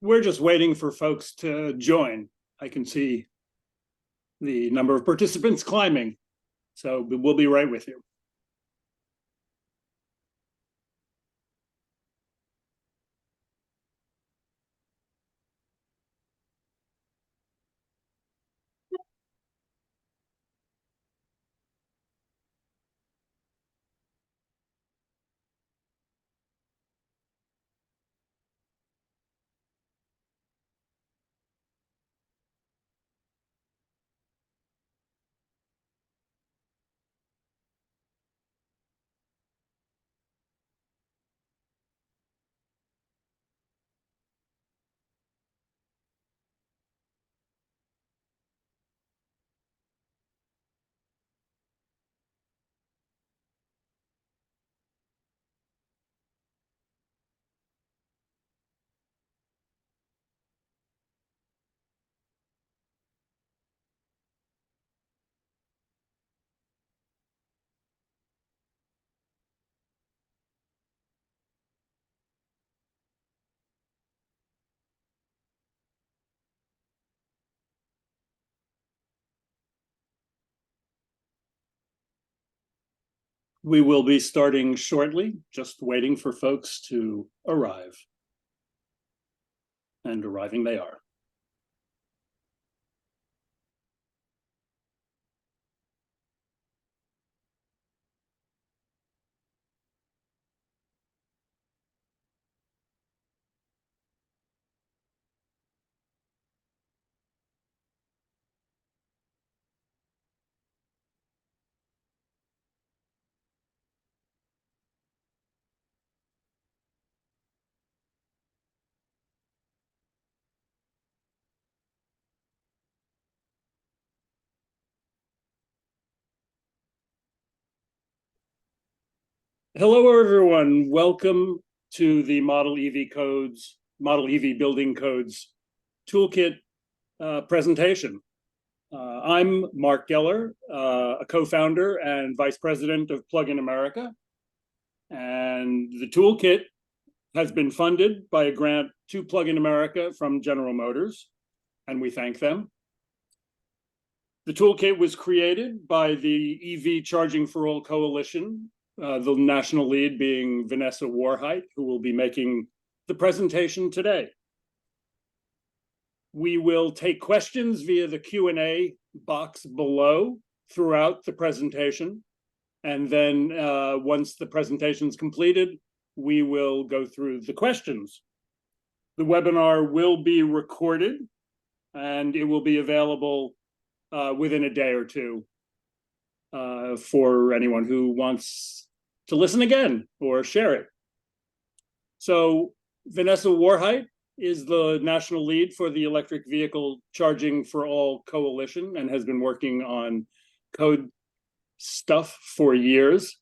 We're just waiting for folks to join. I can see the number of participants climbing, so we'll be right with you. We will be starting shortly, just waiting for folks to arrive. And arriving they are. Hello, everyone. Welcome to the Model EV Building Codes Toolkit presentation. I'm Marc Geller, a co-founder and vice president of Plug-in America. And the toolkit has been funded by a grant to Plug-in America from General Motors, and we thank them. The toolkit was created by the EV Charging for All Coalition, the national lead being Vanessa Warheit, who will be making the presentation today. We will take questions via the Q&A box below throughout the presentation. And then once the presentation is completed, we will go through the questions. The webinar will be recorded and it will be available within a day or two for anyone who wants to listen again or share it. So Vanessa Warheit is the national lead for the Electric Vehicle Charging for All Coalition and has been working on code stuff for years.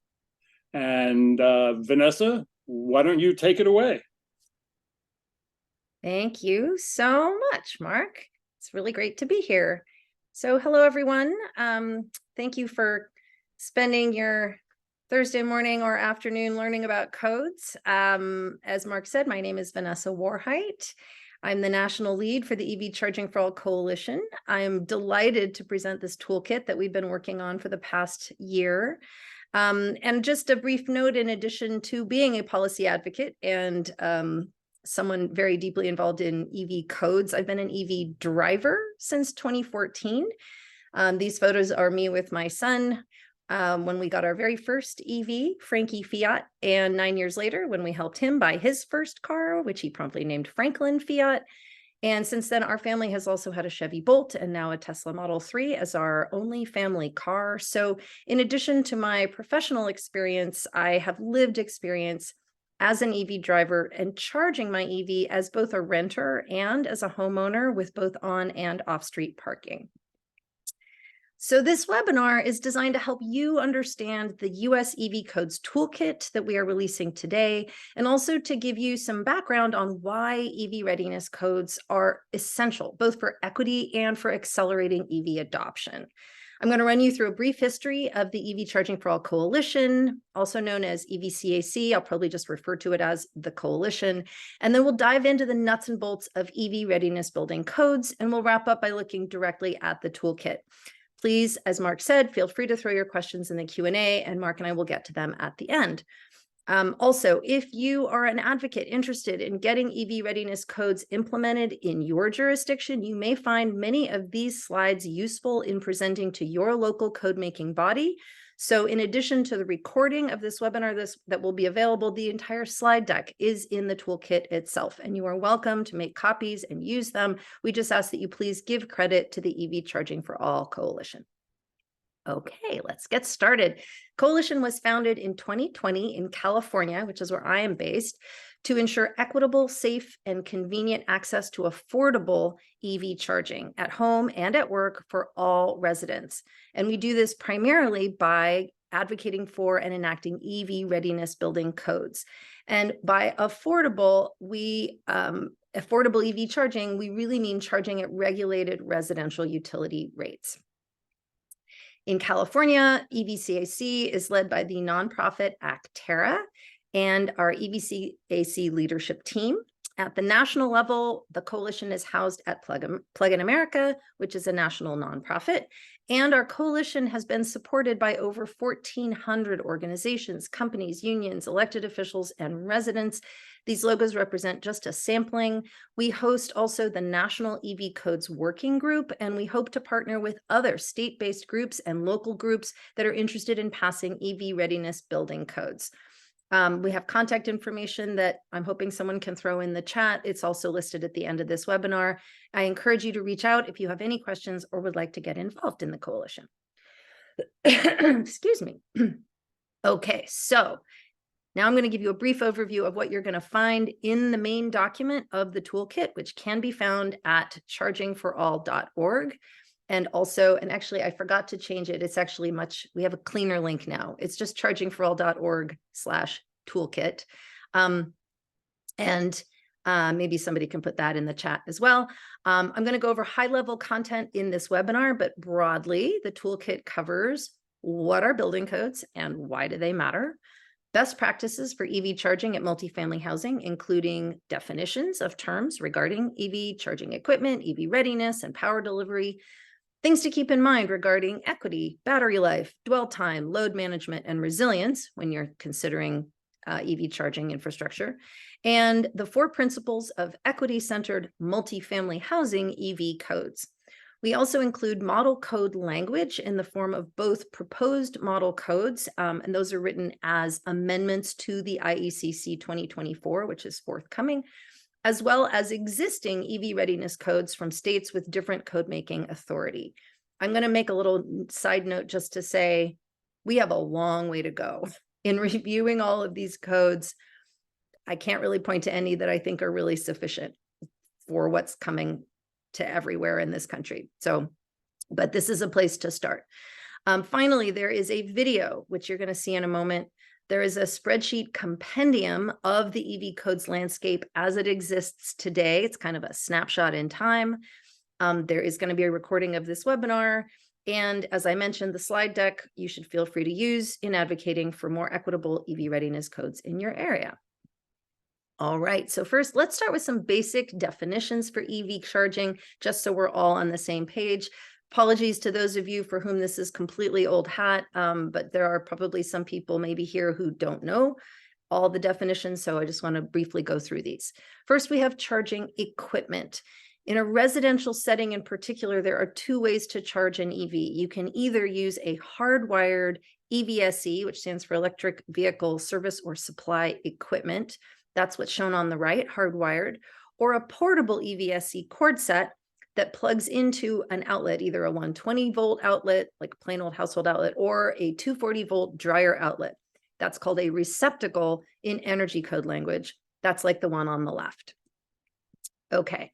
And Vanessa, why don't you take it away? Thank you so much, Marc. It's really great to be here. So hello, everyone. Thank you for spending your Thursday morning or afternoon learning about codes. As Marc said, my name is Vanessa Warheit. I'm the national lead for the EV Charging for All Coalition. I'm delighted to present this toolkit that we've been working on for the past year. And just a brief note, in addition to being a policy advocate and someone very deeply involved in EV codes, I've been an EV driver since 2014. These photos are me with my son when we got our very first EV, Frankie Fiat, and 9 years later when we helped him buy his first car, which he promptly named Franklin Fiat. And since then, our family has also had a Chevy Bolt and now a Tesla Model 3 as our only family car. So in addition to my professional experience, I have lived experience as an EV driver and charging my EV as both a renter and as a homeowner with both on and off-street parking. So this webinar is designed to help you understand the US EV Codes Toolkit that we are releasing today, and also to give you some background on why EV readiness codes are essential, both for equity and for accelerating EV adoption. I'm going to run you through a brief history of the EV Charging for All Coalition, also known as EVCAC. I'll probably just refer to it as the Coalition. And then we'll dive into the nuts and bolts of EV readiness building codes, and we'll wrap up by looking directly at the toolkit. Please, as Marc said, feel free to throw your questions in the Q&A, and Marc and I will get to them at the end. Also, if you are an advocate interested in getting EV readiness codes implemented in your jurisdiction, you may find many of these slides useful in presenting to your local code-making body. So in addition to the recording of this webinar that will be available, the entire slide deck is in the toolkit itself, and you are welcome to make copies and use them. We just ask that you please give credit to the EV Charging for All Coalition. Okay, let's get started. Coalition was founded in 2020 in California, which is where I am based, to ensure equitable, safe, and convenient access to affordable EV charging at home and at work for all residents. And we do this primarily by advocating for and enacting EV readiness building codes. And by affordable, affordable EV charging, we really mean charging at regulated residential utility rates. In California, EVCAC is led by the nonprofit Actera and our EVCAC leadership team. At the national level, the coalition is housed at Plug in America, which is a national nonprofit. And our coalition has been supported by over 1,400 organizations, companies, unions, elected officials, and residents. These logos represent just a sampling. We host also the National EV Codes Working Group, and we hope to partner with other state-based groups and local groups that are interested in passing EV readiness building codes. We have contact information that I'm hoping someone can throw in the chat. It's also listed at the end of this webinar. I encourage you to reach out if you have any questions or would like to get involved in the coalition. Excuse me. Okay, so now I'm going to give you a brief overview of what you're going to find in the main document of the toolkit, which can be found at chargingforall.org. And also, and actually, I forgot to change it. It's actually we have a cleaner link now. It's just chargingforall.org/toolkit. Maybe somebody can put that in the chat as well. I'm going to go over high-level content in this webinar, but broadly, the toolkit covers what are building codes and why do they matter, best practices for EV charging at multifamily housing, including definitions of terms regarding EV charging equipment, EV readiness, and power delivery, things to keep in mind regarding equity, battery life, dwell time, load management, and resilience when you're considering EV charging infrastructure, and the 4 principles of equity-centered multifamily housing EV codes. We also include model code language in the form of both proposed model codes, and those are written as amendments to the IECC 2024, which is forthcoming, as well as existing EV readiness codes from states with different code-making authority. I'm going to make a little side note just to say we have a long way to go in reviewing all of these codes. I can't really point to any that I think are really sufficient for what's coming to everywhere in this country. But this is a place to start. Finally, there is a video, which you're going to see in a moment. There is a spreadsheet compendium of the EV codes landscape as it exists today. It's kind of a snapshot in time. There is going to be a recording of this webinar. And as I mentioned, the slide deck you should feel free to use in advocating for more equitable EV readiness codes in your area. All right, so first, let's start with some basic definitions for EV charging, just so we're all on the same page. Apologies to those of you for whom this is completely old hat, but there are probably some people maybe here who don't know all the definitions, so I just want to briefly go through these. First, we have charging equipment. In a residential setting in particular, there are 2 ways to charge an EV. You can either use a hardwired EVSE, which stands for electric vehicle service or supply equipment. That's what's shown on the right, hardwired, or a portable EVSE cord set that plugs into an outlet, either a 120 volt outlet, like a plain old household outlet, or a 240 volt dryer outlet. That's called a receptacle in energy code language. That's like the one on the left. Okay,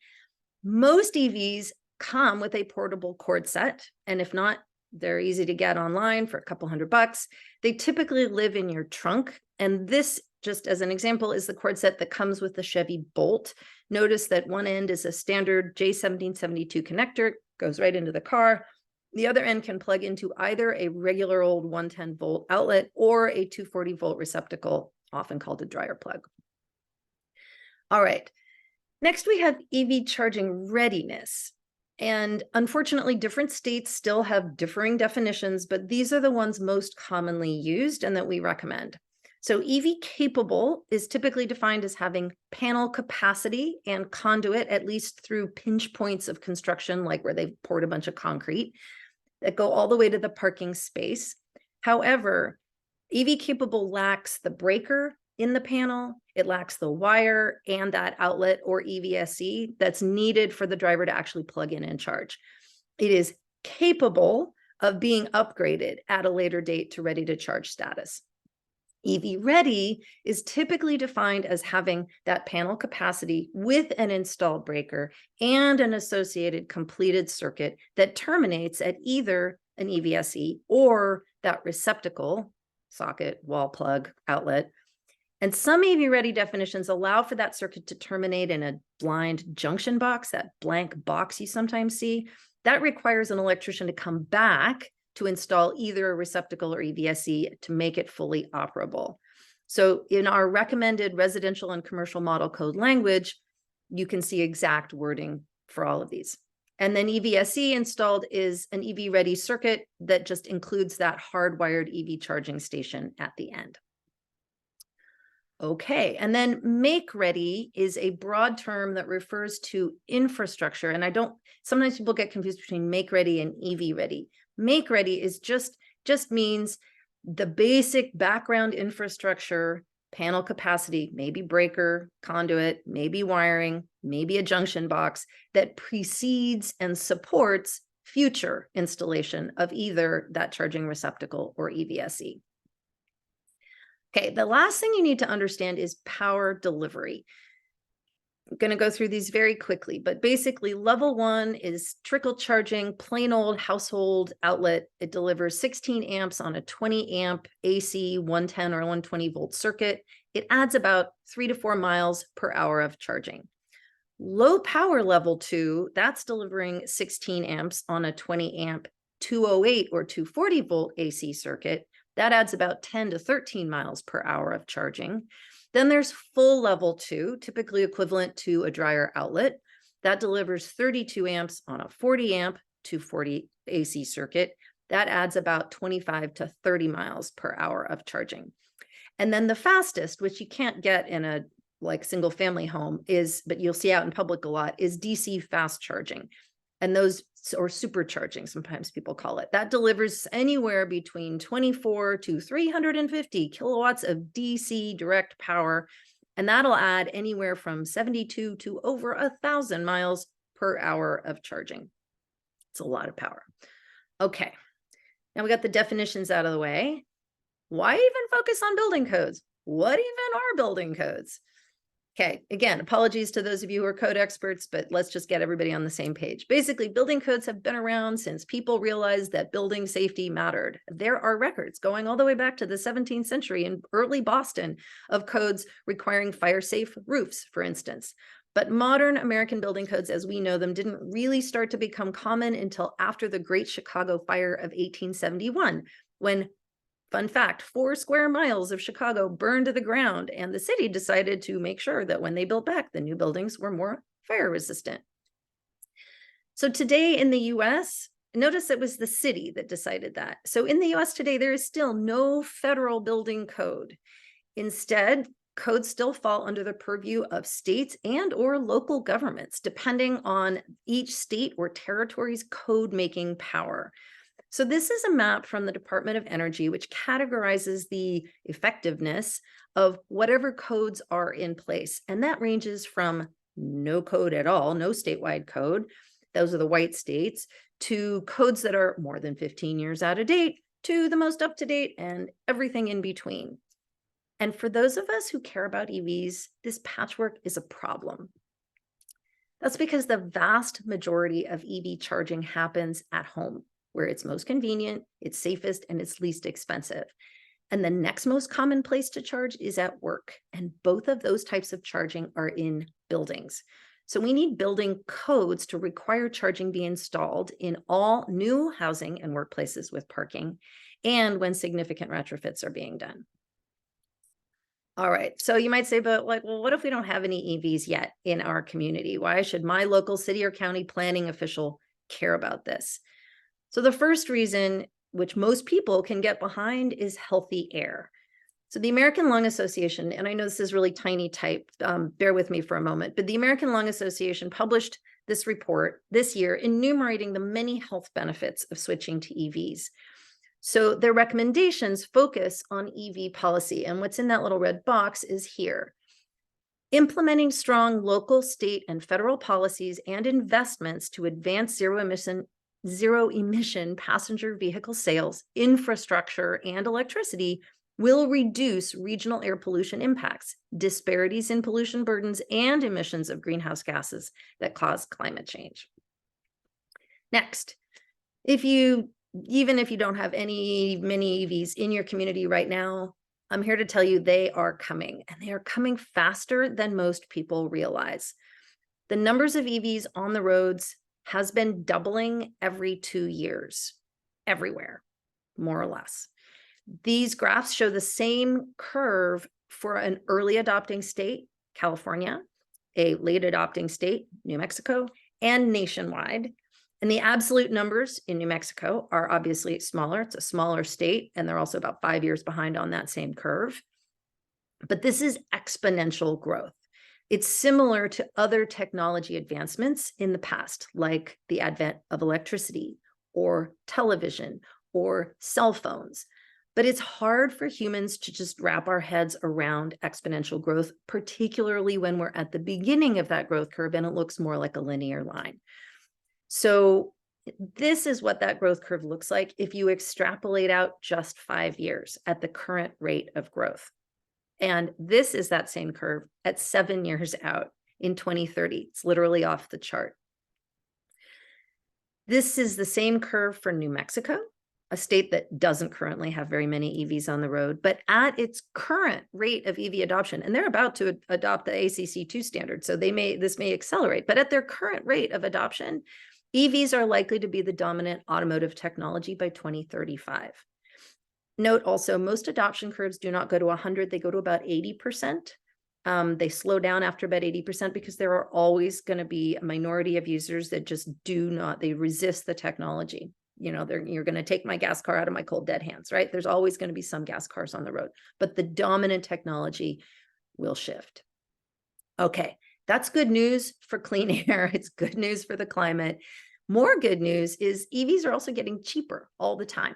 most EVs come with a portable cord set, and if not, they're easy to get online for a couple $100. They typically live in your trunk, and this, just as an example, is the cord set that comes with the Chevy Bolt. Notice that one end is a standard J1772 connector, goes right into the car. The other end can plug into either a regular old 110 volt outlet or a 240 volt receptacle, often called a dryer plug. All right, next we have EV charging readiness. And unfortunately, different states still have differing definitions, but these are the ones most commonly used and that we recommend. So EV capable is typically defined as having panel capacity and conduit, at least through pinch points of construction, like where they've poured a bunch of concrete, that go all the way to the parking space. However, EV capable lacks the breaker in the panel, it lacks the wire and that outlet or EVSE that's needed for the driver to actually plug in and charge. It is capable of being upgraded at a later date to ready to charge status. EV ready is typically defined as having that panel capacity with an installed breaker and an associated completed circuit that terminates at either an EVSE or that receptacle, socket, wall plug, outlet. And some EV ready definitions allow for that circuit to terminate in a blind junction box, that blank box you sometimes see. That requires an electrician to come back to install either a receptacle or EVSE to make it fully operable. So in our recommended residential and commercial model code language, you can see exact wording for all of these. And then EVSE installed is an EV ready circuit that just includes that hardwired EV charging station at the end. Okay, and then make ready is a broad term that refers to infrastructure. And sometimes people get confused between make ready and EV ready. Make ready is just means the basic background infrastructure, panel capacity, maybe breaker, conduit, maybe wiring, maybe a junction box that precedes and supports future installation of either that charging receptacle or EVSE. Okay, the last thing you need to understand is power delivery. I'm going to go through these very quickly, but basically level 1 is trickle charging, plain old household outlet. It delivers 16 amps on a 20 amp AC 110 or 120 volt circuit. It adds about 3 to 4 miles per hour of charging. Low power level 2, that's delivering 16 amps on a 20 amp 208 or 240 volt AC circuit. That adds about 10 to 13 miles per hour of charging. Then there's full level 2, typically equivalent to a dryer outlet. That delivers 32 amps on a 40 amp 240 AC circuit. That adds about 25 to 30 miles per hour of charging. And then the fastest, which you can't get in a single family home but you'll see out in public a lot, is DC fast charging. And those, or supercharging, sometimes people call it, that delivers anywhere between 24 to 350 kilowatts of DC direct power. And that'll add anywhere from 72 to over 1,000 miles per hour of charging. It's a lot of power. Okay, now we got the definitions out of the way. Why even focus on building codes? What even are building codes? Okay, again, apologies to those of you who are code experts, but let's just get everybody on the same page. Basically, building codes have been around since people realized that building safety mattered. There are records going all the way back to the 17th century in early Boston of codes requiring fire-safe roofs, for instance. But modern American building codes, as we know them, didn't really start to become common until after the Great Chicago Fire of 1871, when, fun fact, 4 square miles of Chicago burned to the ground, and the city decided to make sure that when they built back, the new buildings were more fire resistant. So today in the US, notice it was the city that decided that. So in the US today, there is still no federal building code. Instead, codes still fall under the purview of states and or local governments, depending on each state or territory's code-making power. So this is a map from the Department of Energy, which categorizes the effectiveness of whatever codes are in place. And that ranges from no code at all, no statewide code, those are the white states, to codes that are more than 15 years out of date, to the most up to date, and everything in between. And for those of us who care about EVs, this patchwork is a problem. That's because the vast majority of EV charging happens at home, where it's most convenient, it's safest, and it's least expensive. And the next most common place to charge is at work. And both of those types of charging are in buildings. So we need building codes to require charging be installed in all new housing and workplaces with parking, and when significant retrofits are being done. All right, so you might say, but like, well, what if we don't have any EVs yet in our community? Why should my local city or county planning official care about this? So the first reason, which most people can get behind, is healthy air. So the American Lung Association, and I know this is really tiny type, bear with me for a moment, but the American Lung Association published this report this year enumerating the many health benefits of switching to EVs. So their recommendations focus on EV policy, and what's in that little red box is here. Implementing strong local, state, and federal policies and investments to advance zero emission passenger vehicle sales, infrastructure, and electricity will reduce regional air pollution impacts, disparities in pollution burdens, and emissions of greenhouse gases that cause climate change. Next, even if you don't have many EVs in your community right now, I'm here to tell you they are coming, and they are coming faster than most people realize. The numbers of EVs on the roads has been doubling every 2 years, everywhere, more or less. These graphs show the same curve for an early adopting state, California, a late adopting state, New Mexico, and nationwide. And the absolute numbers in New Mexico are obviously smaller. It's a smaller state, and they're also about 5 years behind on that same curve. But this is exponential growth. It's similar to other technology advancements in the past, like the advent of electricity or television or cell phones. But it's hard for humans to just wrap our heads around exponential growth, particularly when we're at the beginning of that growth curve and it looks more like a linear line. So this is what that growth curve looks like if you extrapolate out just 5 years at the current rate of growth. And this is that same curve at 7 years out in 2030. It's literally off the chart. This is the same curve for New Mexico, a state that doesn't currently have very many EVs on the road, but at its current rate of EV adoption, and they're about to adopt the ACC2 standard, so this may accelerate, but at their current rate of adoption, EVs are likely to be the dominant automotive technology by 2035. Note also, most adoption curves do not go to 100, they go to about 80%. They slow down after about 80% because there are always going to be a minority of users that just they resist the technology. You know, you're going to take my gas car out of my cold dead hands, right? There's always going to be some gas cars on the road, but the dominant technology will shift. Okay, that's good news for clean air. It's good news for the climate. More good news is EVs are also getting cheaper all the time.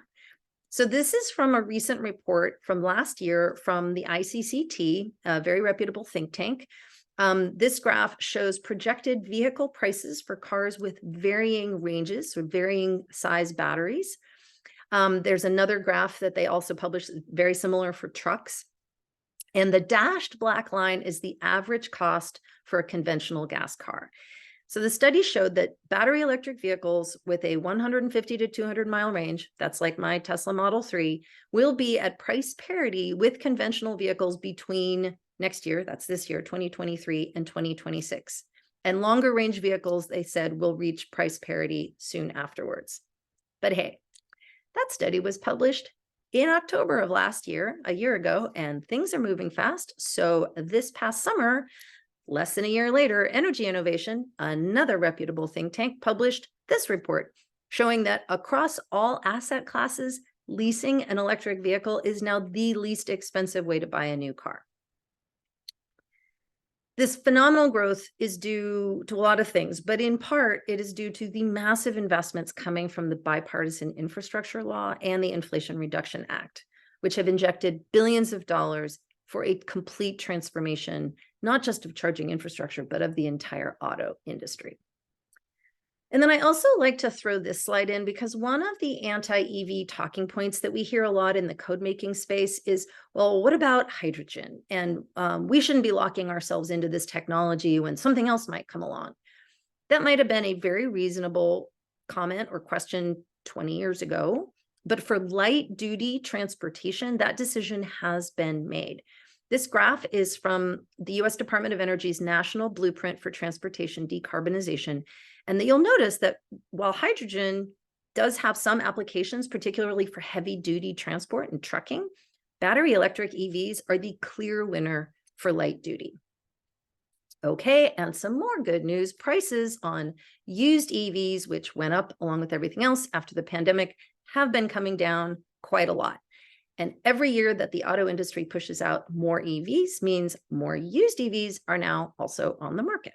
So this is from a recent report from last year from the ICCT, a very reputable think tank. This graph shows projected vehicle prices for cars with varying ranges, so varying size batteries. There's another graph that they also published, very similar for trucks. And the dashed black line is the average cost for a conventional gas car. So the study showed that battery electric vehicles with a 150 to 200 mile range, that's like my Tesla Model 3, will be at price parity with conventional vehicles between next year, that's this year, 2023 and 2026. And longer range vehicles, they said, will reach price parity soon afterwards. But hey, that study was published in October of last year, a year ago, and things are moving fast. So this past summer, less than a year later, Energy Innovation, another reputable think tank, published this report showing that across all asset classes, leasing an electric vehicle is now the least expensive way to buy a new car. This phenomenal growth is due to a lot of things, but in part, it is due to the massive investments coming from the bipartisan infrastructure law and the Inflation Reduction Act, which have injected billions of dollars for a complete transformation, not just of charging infrastructure, but of the entire auto industry. And then I also like to throw this slide in because one of the anti-EV talking points that we hear a lot in the code making space is, well, what about hydrogen? And we shouldn't be locking ourselves into this technology when something else might come along. That might have been a very reasonable comment or question 20 years ago, but for light duty transportation, that decision has been made. This graph is from the US Department of Energy's National Blueprint for Transportation Decarbonization. And you'll notice that while hydrogen does have some applications, particularly for heavy duty transport and trucking, battery electric EVs are the clear winner for light duty. Okay, and some more good news. Prices on used EVs, which went up along with everything else after the pandemic, have been coming down quite a lot. And every year that the auto industry pushes out more EVs means more used EVs are now also on the market.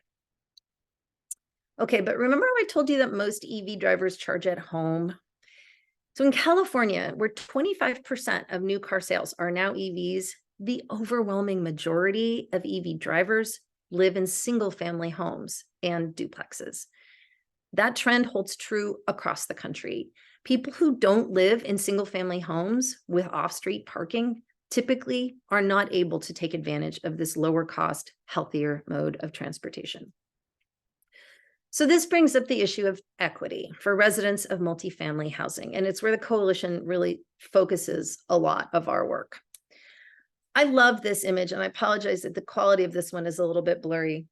Okay, but remember I told you that most EV drivers charge at home? So in California, where 25% of new car sales are now EVs, the overwhelming majority of EV drivers live in single-family homes and duplexes. That trend holds true across the country. People who don't live in single-family homes with off-street parking typically are not able to take advantage of this lower-cost, healthier mode of transportation. So this brings up the issue of equity for residents of multifamily housing, and it's where the coalition really focuses a lot of our work. I love this image, and I apologize that the quality of this one is a little bit blurry,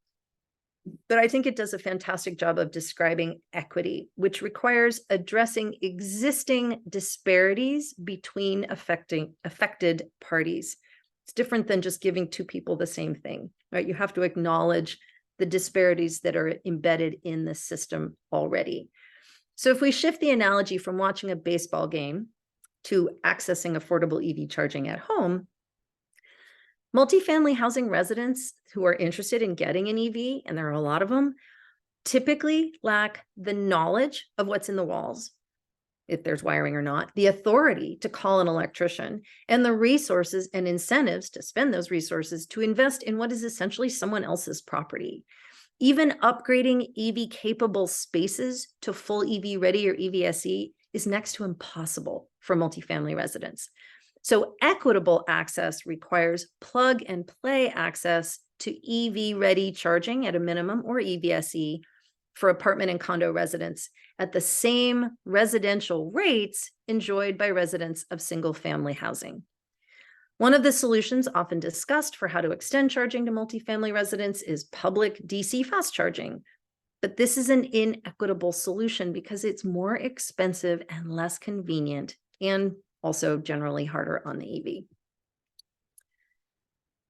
but I think it does a fantastic job of describing equity, which requires addressing existing disparities between affected parties. It's different than just giving two people the same thing, right? You have to acknowledge the disparities that are embedded in the system already. So if we shift the analogy from watching a baseball game to accessing affordable EV charging at home, multifamily housing residents who are interested in getting an EV, and there are a lot of them, typically lack the knowledge of what's in the walls, if there's wiring or not, the authority to call an electrician, and the resources and incentives to spend those resources to invest in what is essentially someone else's property. Even upgrading EV-capable spaces to full EV-ready or EVSE is next to impossible for multifamily residents. So equitable access requires plug-and-play access to EV-ready charging at a minimum, or EVSE, for apartment and condo residents at the same residential rates enjoyed by residents of single-family housing. One of the solutions often discussed for how to extend charging to multifamily residents is public DC fast charging. But this is an inequitable solution because it's more expensive and less convenient, and also generally harder on the EV.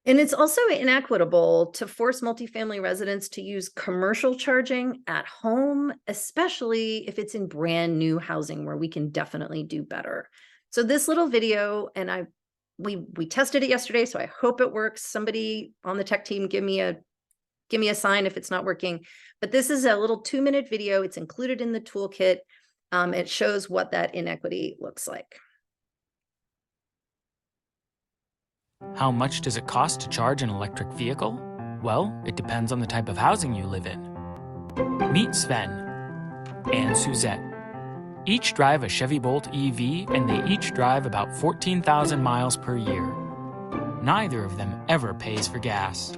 And it's also inequitable to force multifamily residents to use commercial charging at home, especially if it's in brand new housing where we can definitely do better. So this little video, and we tested it yesterday, so I hope it works. Somebody on the tech team give me a sign if it's not working. But this is a little 2-minute video. It's included in the toolkit. It shows what that inequity looks like. How much does it cost to charge an electric vehicle? Well, it depends on the type of housing you live in. Meet Sven and Suzette. Each drive a Chevy Bolt EV, and they each drive about 14,000 miles per year. Neither of them ever pays for gas.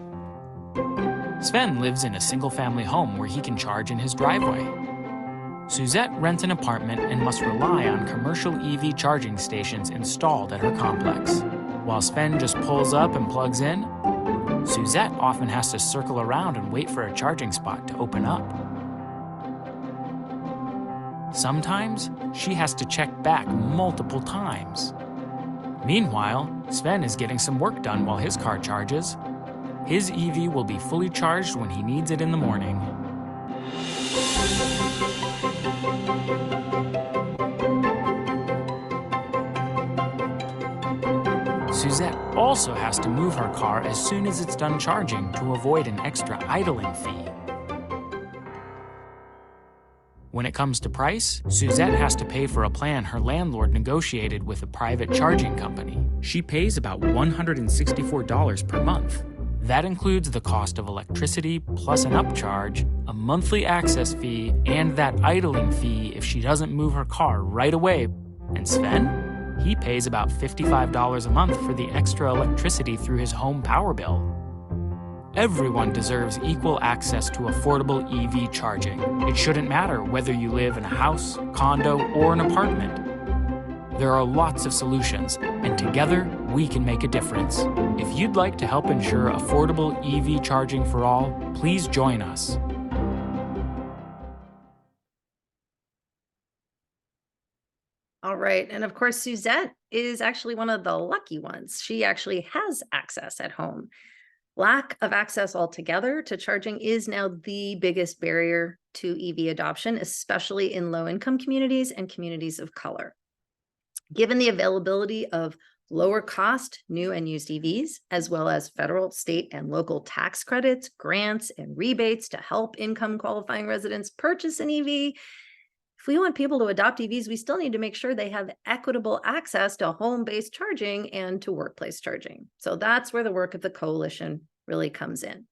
Sven lives in a single-family home where he can charge in his driveway. Suzette rents an apartment and must rely on commercial EV charging stations installed at her complex. While Sven just pulls up and plugs in, Suzette often has to circle around and wait for a charging spot to open up. Sometimes, she has to check back multiple times. Meanwhile, Sven is getting some work done while his car charges. His EV will be fully charged when he needs it in the morning. Suzette also has to move her car as soon as it's done charging to avoid an extra idling fee. When it comes to price, Suzette has to pay for a plan her landlord negotiated with a private charging company. She pays about $164 per month. That includes the cost of electricity plus an upcharge, a monthly access fee, and that idling fee if she doesn't move her car right away. And Sven? He pays about $55 a month for the extra electricity through his home power bill. Everyone deserves equal access to affordable EV charging. It shouldn't matter whether you live in a house, condo, or an apartment. There are lots of solutions, and together we can make a difference. If you'd like to help ensure affordable EV charging for all, please join us. All right. And of course, Suzette is actually one of the lucky ones. She actually has access at home. Lack of access altogether to charging is now the biggest barrier to EV adoption, especially in low-income communities and communities of color. Given the availability of lower cost new and used EVs, as well as federal, state, and local tax credits, grants, and rebates to help income qualifying residents purchase an EV, if we want people to adopt EVs, we still need to make sure they have equitable access to home-based charging and to workplace charging. So that's where the work of the coalition really comes in.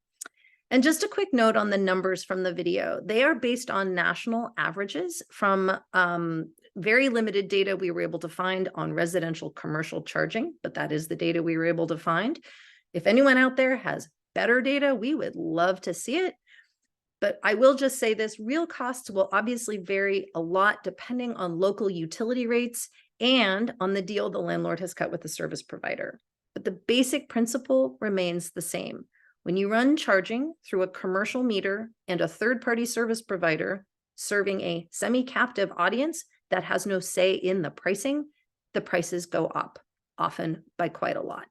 And just a quick note on the numbers from the video. They are based on national averages from very limited data we were able to find on residential commercial charging, but that is the data we were able to find. If anyone out there has better data, we would love to see it. But I will just say this, real costs will obviously vary a lot depending on local utility rates and on the deal the landlord has cut with the service provider. But the basic principle remains the same. When you run charging through a commercial meter and a third-party service provider serving a semi-captive audience that has no say in the pricing, the prices go up, often by quite a lot.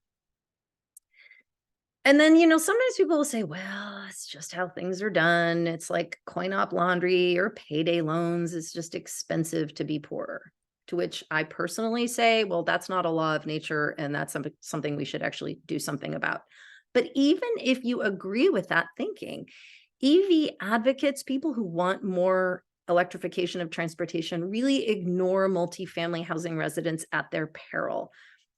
And then, sometimes people will say, well, it's just how things are done. It's like coin-op laundry or payday loans. It's just expensive to be poorer. To which I personally say, well, that's not a law of nature, and that's something we should actually do something about. But even if you agree with that thinking, EV advocates, people who want more electrification of transportation, really ignore multifamily housing residents at their peril.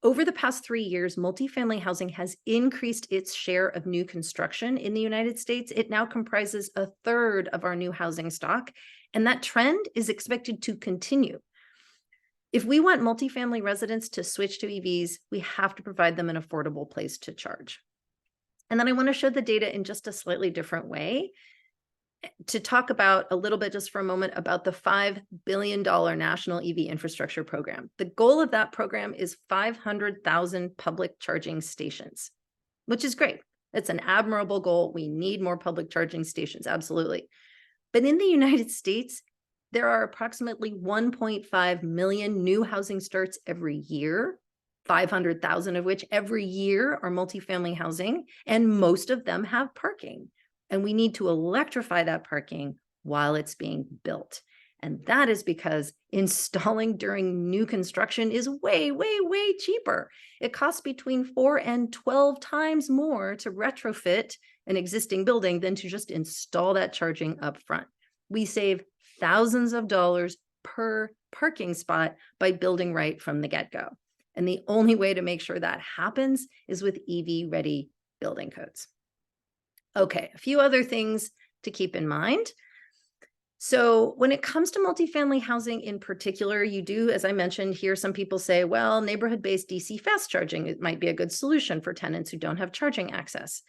Over the past 3 years, multifamily housing has increased its share of new construction in the United States. It now comprises a third of our new housing stock, and that trend is expected to continue. If we want multifamily residents to switch to EVs, we have to provide them an affordable place to charge. And then I want to show the data in just a slightly different way to talk about a little bit just for a moment about the $5 billion national EV infrastructure program. The goal of that program is 500,000 public charging stations, which is great. It's an admirable goal. We need more public charging stations, absolutely. But in the United States, there are approximately 1.5 million new housing starts every year, 500,000 of which every year are multifamily housing, and most of them have parking. And we need to electrify that parking while it's being built. And that is because installing during new construction is way, way, way cheaper. It costs between 4 and 12 times more to retrofit an existing building than to just install that charging up front. We save thousands of dollars per parking spot by building right from the get-go. And the only way to make sure that happens is with EV-ready building codes. Okay, a few other things to keep in mind. So when it comes to multifamily housing in particular, you do, as I mentioned, hear some people say, well, neighborhood-based DC fast charging, it might be a good solution for tenants who don't have charging access.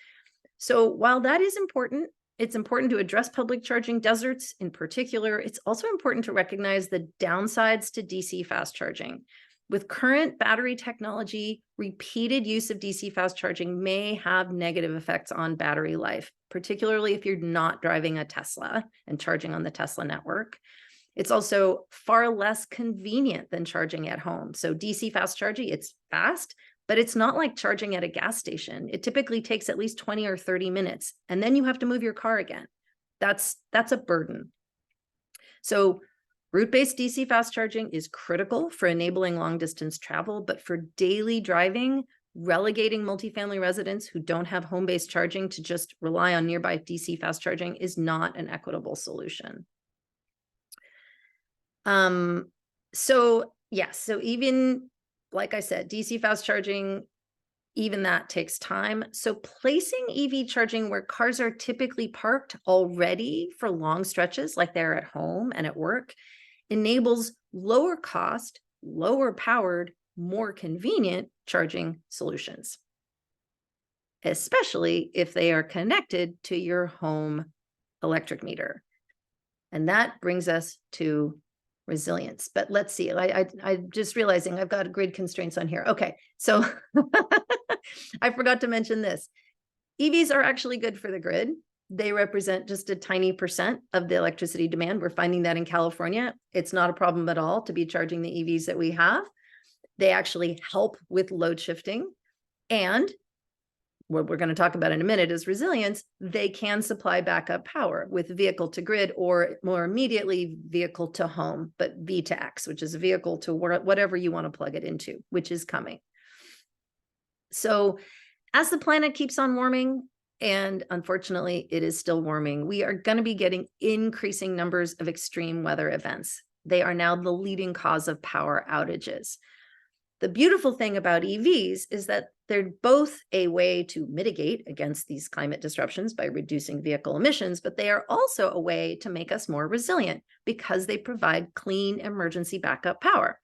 So while that is important, it's important to address public charging deserts in particular. It's also important to recognize the downsides to DC fast charging. With current battery technology, repeated use of DC fast charging may have negative effects on battery life, particularly if you're not driving a Tesla and charging on the Tesla network. It's also far less convenient than charging at home. So DC fast charging, it's fast, but it's not like charging at a gas station. It typically takes at least 20 or 30 minutes, and then you have to move your car again. That's a burden. So route-based DC fast charging is critical for enabling long-distance travel, but for daily driving, relegating multifamily residents who don't have home-based charging to just rely on nearby DC fast charging is not an equitable solution. So even, like I said, DC fast charging, even that takes time. So placing EV charging where cars are typically parked already for long stretches, like they're at home and at work, enables lower cost, lower powered, more convenient charging solutions, especially if they are connected to your home electric meter. And that brings us to resilience. But let's see, I'm just realizing I've got grid constraints on here. Okay, so I forgot to mention this. EVs are actually good for the grid. They represent just a tiny percent of the electricity demand. We're finding that in California. It's not a problem at all to be charging the EVs that we have. They actually help with load shifting. And what we're going to talk about in a minute is resilience. They can supply backup power with vehicle to grid, or more immediately vehicle to home, but V to X, which is a vehicle to whatever you want to plug it into, which is coming. So as the planet keeps on warming, and unfortunately it is still warming, we are going to be getting increasing numbers of extreme weather events. They are now the leading cause of power outages. The beautiful thing about EVs is that they're both a way to mitigate against these climate disruptions by reducing vehicle emissions, but they are also a way to make us more resilient because they provide clean emergency backup power.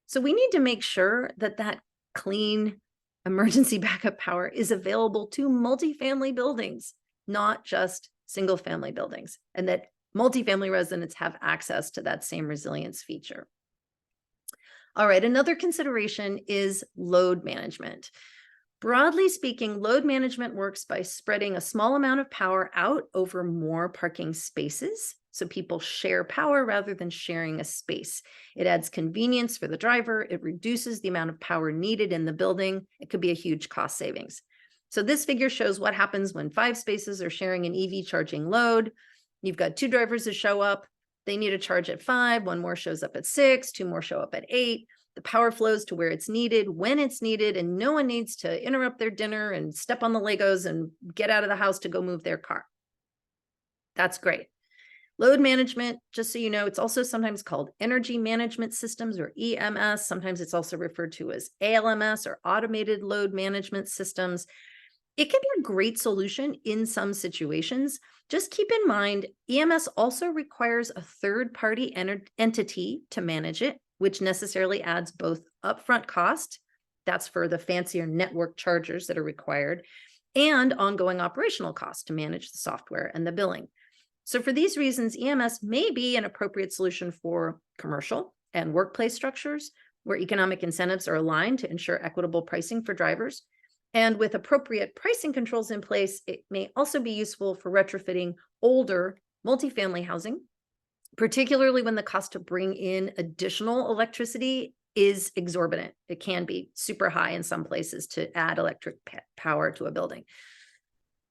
So we need to make sure that that clean emergency backup power is available to multifamily buildings, not just single family buildings, and that multifamily residents have access to that same resilience feature. All right, another consideration is load management. Broadly speaking, load management works by spreading a small amount of power out over more parking spaces. So people share power rather than sharing a space. It adds convenience for the driver. It reduces the amount of power needed in the building. It could be a huge cost savings. So this figure shows what happens when 5 spaces are sharing an EV charging load. You've got 2 drivers that show up. They need a charge at 5, 1 more shows up at 6, 2 more show up at 8. The power flows to where it's needed, when it's needed, and no one needs to interrupt their dinner and step on the Legos and get out of the house to go move their car. That's great. Load management, just so you know, it's also sometimes called energy management systems, or EMS. Sometimes it's also referred to as ALMS, or automated load management systems. It can be a great solution in some situations. Just keep in mind, EMS also requires a third-party entity to manage it, which necessarily adds both upfront cost, that's for the fancier network chargers that are required, and ongoing operational costs to manage the software and the billing. So for these reasons, EMS may be an appropriate solution for commercial and workplace structures where economic incentives are aligned to ensure equitable pricing for drivers. And with appropriate pricing controls in place, it may also be useful for retrofitting older multifamily housing, particularly when the cost to bring in additional electricity is exorbitant. It can be super high in some places to add electric power to a building.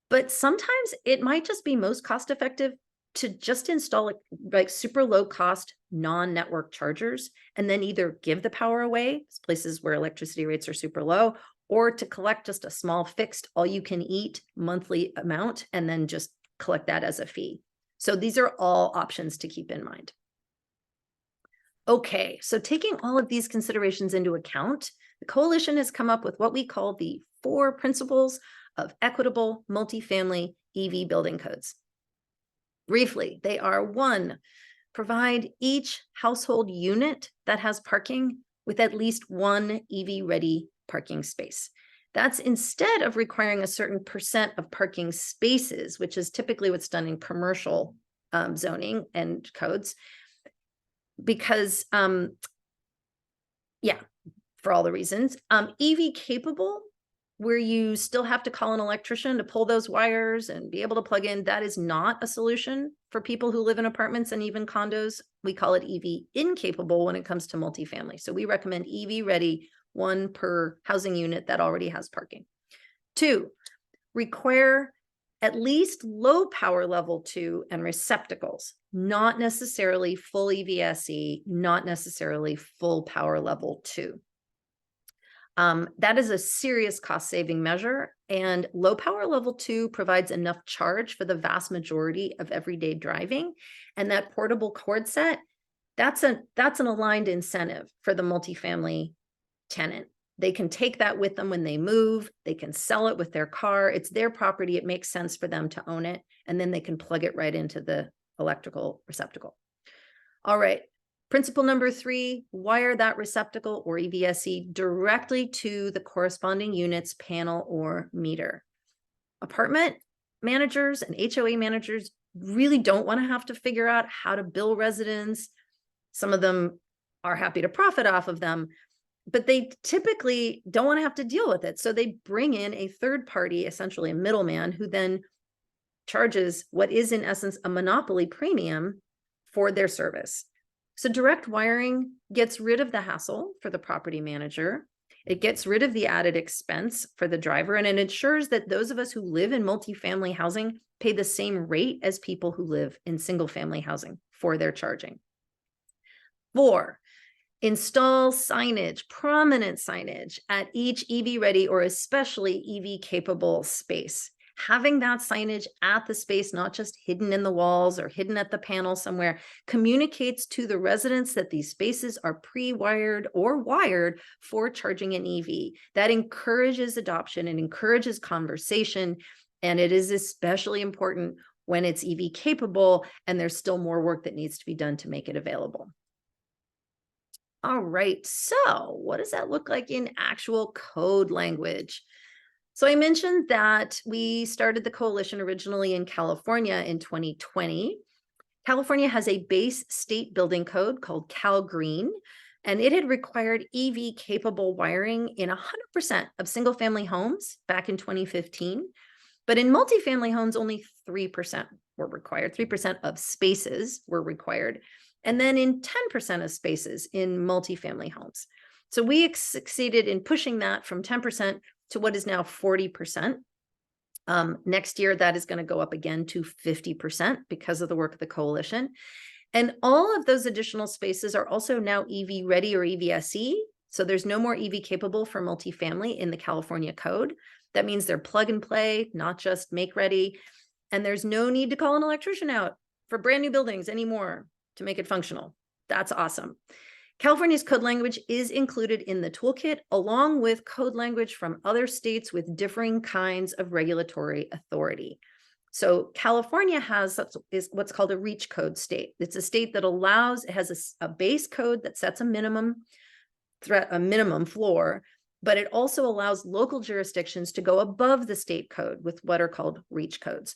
But sometimes it might just be most cost effective to just install like super low cost non-network chargers and then either give the power away, places where electricity rates are super low, or to collect just a small fixed all you can eat monthly amount and then just collect that as a fee. So these are all options to keep in mind. Okay, so taking all of these considerations into account, the coalition has come up with what we call the 4 principles of equitable multifamily EV building codes. Briefly, they are: 1, provide each household unit that has parking with at least 1 EV-ready parking space. That's instead of requiring a certain percent of parking spaces, which is typically what's done in commercial zoning and codes, because, for all the reasons. EV capable, where you still have to call an electrician to pull those wires and be able to plug in, that is not a solution for people who live in apartments and even condos. We call it EV incapable when it comes to multifamily. So we recommend EV ready, 1 per housing unit that already has parking. 2, require at least low power level 2 and receptacles, not necessarily full EVSE, not necessarily full power level 2. That is a serious cost saving measure, and low power level 2 provides enough charge for the vast majority of everyday driving. And that portable cord set, that's an aligned incentive for the multifamily tenant. They can take that with them when they move. They can sell it with their car. It's their property. It makes sense for them to own it. And then they can plug it right into the electrical receptacle. All right. Principle number 3, wire that receptacle or EVSE directly to the corresponding unit's panel or meter. Apartment managers and HOA managers really don't want to have to figure out how to bill residents. Some of them are happy to profit off of them. but they typically don't want to have to deal with it. So they bring in a third party, essentially a middleman, who then charges what is in essence a monopoly premium for their service. So direct wiring gets rid of the hassle for the property manager. It gets rid of the added expense for the driver, and it ensures that those of us who live in multifamily housing pay the same rate as people who live in single family housing for their charging. 4, install signage, prominent signage at each EV ready or especially EV capable space. Having that signage at the space, not just hidden in the walls or hidden at the panel somewhere, communicates to the residents that these spaces are pre-wired or wired for charging an EV. That encourages adoption and encourages conversation. And it is especially important when it's EV capable and there's still more work that needs to be done to make it available. All right, so what does that look like in actual code language? So I mentioned that we started the coalition originally in California in 2020. California has a base state building code called Cal Green, and it had required EV capable wiring in 100% of single family homes back in 2015. But in multifamily homes, only 3% were required. 3% of spaces were required. And then in 10% of spaces in multifamily homes. So we succeeded in pushing that from 10% to what is now 40%. Next year, that is going to go up again to 50% because of the work of the coalition. And all of those additional spaces are also now EV ready or EVSE. So there's no more EV capable for multifamily in the California code. That means they're plug and play, not just make ready. And there's no need to call an electrician out for brand new buildings anymore to make it functional. That's awesome. California's code language is included in the toolkit, along with code language from other states with differing kinds of regulatory authority. So California has what's called a reach code state. It's a state that allows, it has a base code that sets a minimum floor, but it also allows local jurisdictions to go above the state code with what are called reach codes.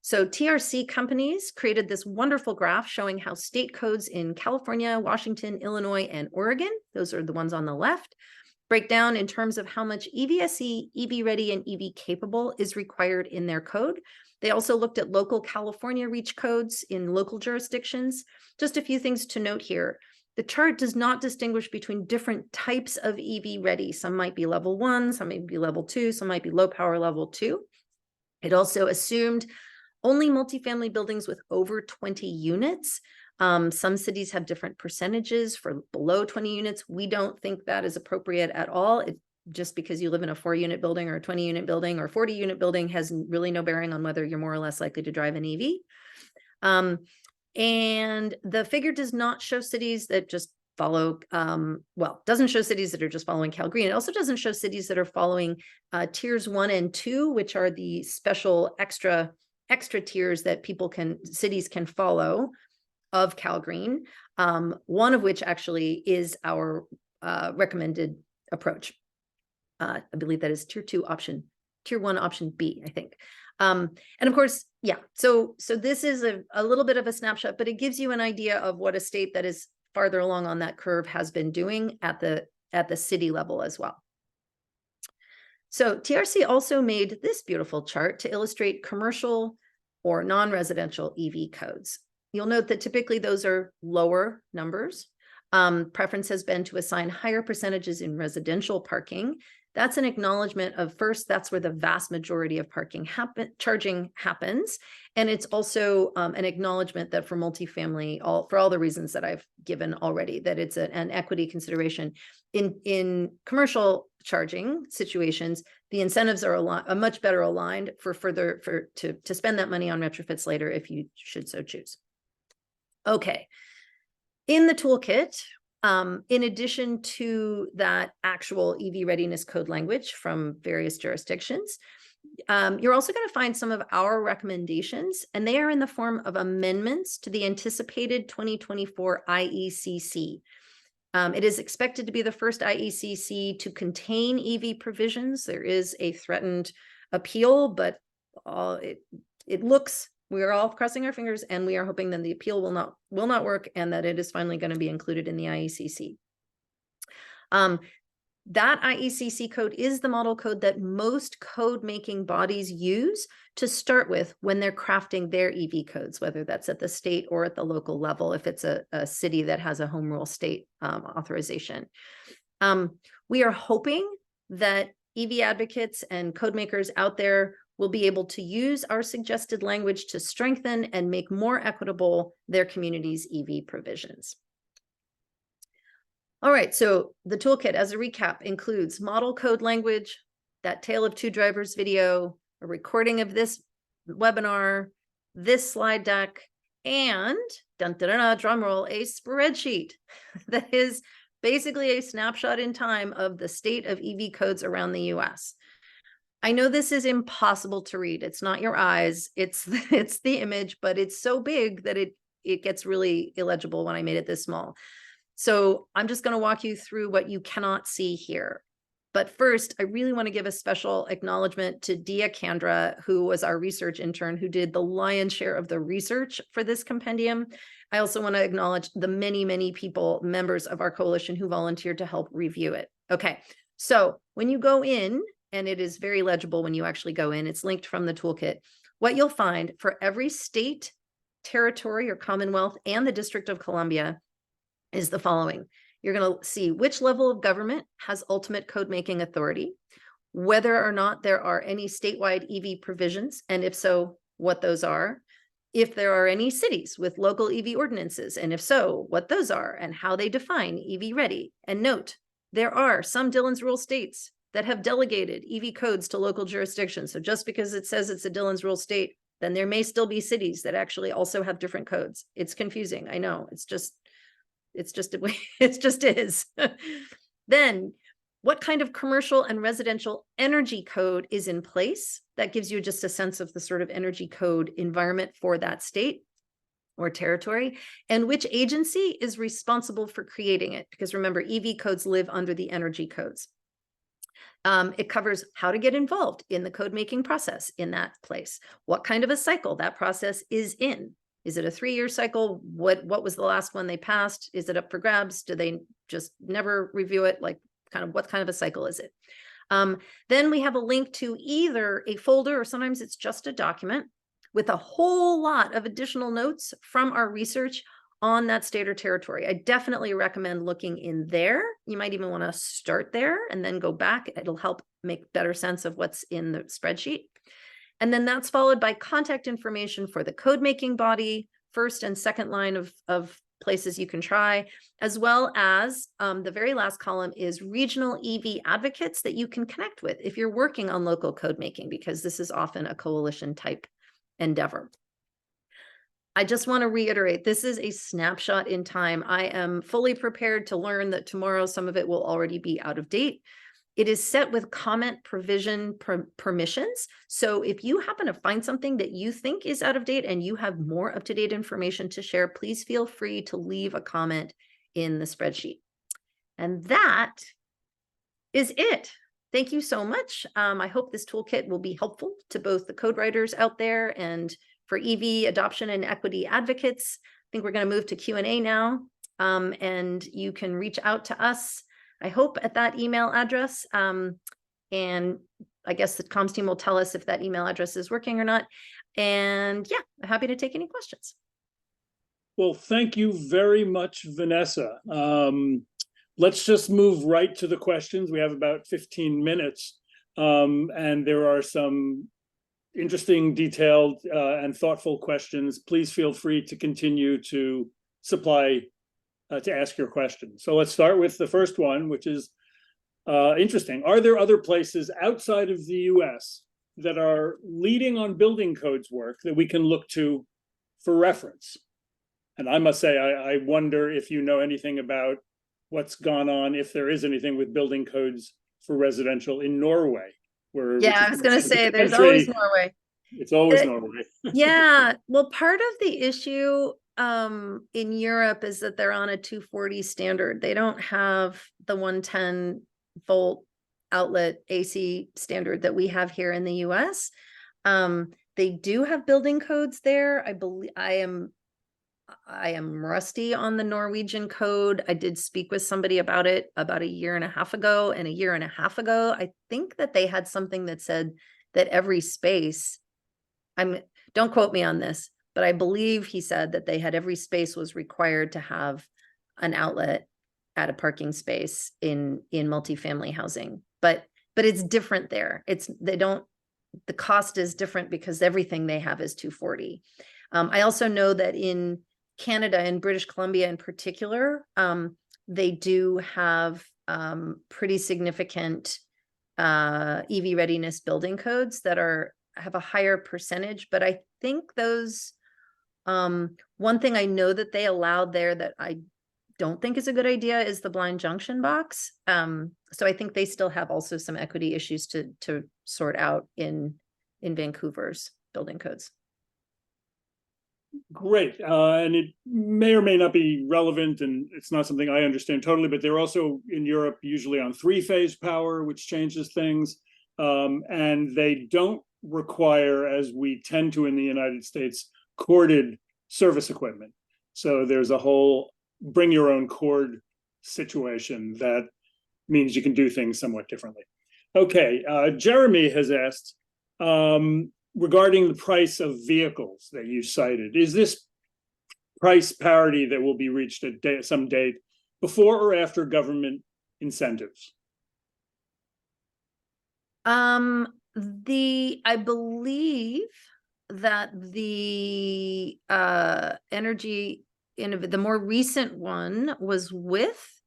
So TRC companies created this wonderful graph showing how state codes in California, Washington, Illinois, and Oregon, those are the ones on the left, break down in terms of how much EVSE, EV ready, and EV capable is required in their code. They also looked at local California reach codes in local jurisdictions. Just a few things to note here. The chart does not distinguish between different types of EV ready. Some might be level 1, some might be level 2, some might be low power level 2. It also assumed only multifamily buildings with over 20 units. Some cities have different percentages for below 20 units. We don't think that is appropriate at all. Just because you live in a 4-unit building or a 20-unit building or 40-unit building has really no bearing on whether you're more or less likely to drive an EV. And the figure does not show cities that just follow, doesn't show cities that are just following Cal Green. It also doesn't show cities that are following tiers 1 and 2, which are the special extra tiers that cities can follow of Cal Green, one of which actually is our recommended approach. I believe that is tier 1 option B, I think. And of course, yeah, so this is a little bit of a snapshot, but it gives you an idea of what a state that is farther along on that curve has been doing at the city level as well. So TRC also made this beautiful chart to illustrate commercial or non-residential EV codes. You'll note that typically those are lower numbers. Preference has been to assign higher percentages in residential parking. That's an acknowledgement of, first, that's where the vast majority of charging happens. And it's also an acknowledgement that for multifamily, for all the reasons that I've given already, that it's an equity consideration. In commercial charging situations, the incentives are much better aligned to spend that money on retrofits later if you should so choose. Okay, in the toolkit, in addition to that actual EV readiness code language from various jurisdictions, you're also going to find some of our recommendations, and they are in the form of amendments to the anticipated 2024 IECC. It is expected to be the first IECC to contain EV provisions. There is a threatened appeal, but it looks, we are all crossing our fingers, and we are hoping that the appeal will not work, and that it is finally going to be included in the IECC. That IECC code is the model code that most code making bodies use to start with when they're crafting their EV codes, whether that's at the state or at the local level, if it's a city that has a home rule state authorization. We are hoping that EV advocates and code makers out there will be able to use our suggested language to strengthen and make more equitable their community's EV provisions. All right, so the toolkit, as a recap, includes model code language, that Tale of Two Drivers video, a recording of this webinar, this slide deck, and drum roll, a spreadsheet that is basically a snapshot in time of the state of EV codes around the US. I know this is impossible to read. It's not your eyes, it's the image, but it's so big that it gets really illegible when I made it this small. So I'm just going to walk you through what you cannot see here. But first, I really want to give a special acknowledgement to Dia Kandra, who was our research intern, who did the lion's share of the research for this compendium. I also want to acknowledge the many, many people, members of our coalition, who volunteered to help review it. Okay, so when you go in, and it is very legible when you actually go in, it's linked from the toolkit, what you'll find for every state, territory, or commonwealth, and the District of Columbia is the following. You're going to see which level of government has ultimate code making authority, whether or not there are any statewide EV provisions, and if so, what those are, if there are any cities with local EV ordinances, and if so, what those are, and how they define EV ready. And note, there are some Dillon's Rule states that have delegated EV codes to local jurisdictions. So just because it says it's a Dillon's Rule state, then there may still be cities that actually also have different codes. It's confusing, I know, it's just the way it just is. Then what kind of commercial and residential energy code is in place? That gives you just a sense of the sort of energy code environment for that state or territory, and which agency is responsible for creating it. Because remember, EV codes live under the energy codes. It covers how to get involved in the code making process in that place, what kind of a cycle that process is in. Is it a 3-year cycle? What was the last one they passed? Is it up for grabs? Do they just never review it? Like, what kind of a cycle is it? Then we have a link to either a folder, or sometimes it's just a document with a whole lot of additional notes from our research on that state or territory. I definitely recommend looking in there. You might even want to start there and then go back. It'll help make better sense of what's in the spreadsheet. And then that's followed by contact information for the code making body, first and second line of places you can try, as well as the very last column is regional EV advocates that you can connect with if you're working on local code making, because this is often a coalition type endeavor. I just want to reiterate, this is a snapshot in time. I am fully prepared to learn that tomorrow some of it will already be out of date. It is set with comment provision permissions. So if you happen to find something that you think is out of date and you have more up-to-date information to share, please feel free to leave a comment in the spreadsheet. And that is it. Thank you so much. I hope this toolkit will be helpful to both the code writers out there and for EV adoption and equity advocates. I think we're going to move to Q&A now, and you can reach out to us, I hope, at that email address. And I guess the comms team will tell us if that email address is working or not. And yeah, I'm happy to take any questions. Well, thank you very much, Vanessa. Let's just move right to the questions. We have about 15 minutes, and there are some interesting, detailed, and thoughtful questions. Please feel free to continue to supply to ask your questions. So let's start with the first one, which is interesting. Are there other places outside of the US that are leading on building codes work that we can look to for reference? And I must say, I wonder if you know anything about what's gone on, if there is anything with building codes for residential in Norway. Yeah, I was going to say, there's always Norway. It's always Norway. Yeah, well, part of the issue in Europe is that they're on a 240 standard. They don't have the 110 volt outlet AC standard that we have here in the US. They do have building codes there. I believe, I am I am rusty on the Norwegian code. I did speak with somebody about it about a year and a half ago, and a year and a half ago, I think that they had something that said that every space, don't quote me on this, but I believe he said that they had every space was required to have an outlet at a parking space in multifamily housing. But it's different there. The cost is different because everything they have is 240. I also know that in Canada and British Columbia in particular, they do have pretty significant EV readiness building codes that have a higher percentage, but I think those, one thing I know that they allowed there that I don't think is a good idea is the blind junction box. So I think they still have also some equity issues to sort out in Vancouver's building codes. Great. And it may or may not be relevant, and it's not something I understand totally, but they're also in Europe usually on 3-phase power, which changes things. And they don't require, as we tend to in the United States, corded service equipment. So there's a whole bring your own cord situation that means you can do things somewhat differently. Okay, Jeremy has asked, regarding the price of vehicles that you cited, is this price parity that will be reached at some date before or after government incentives? I believe that the the more recent one was with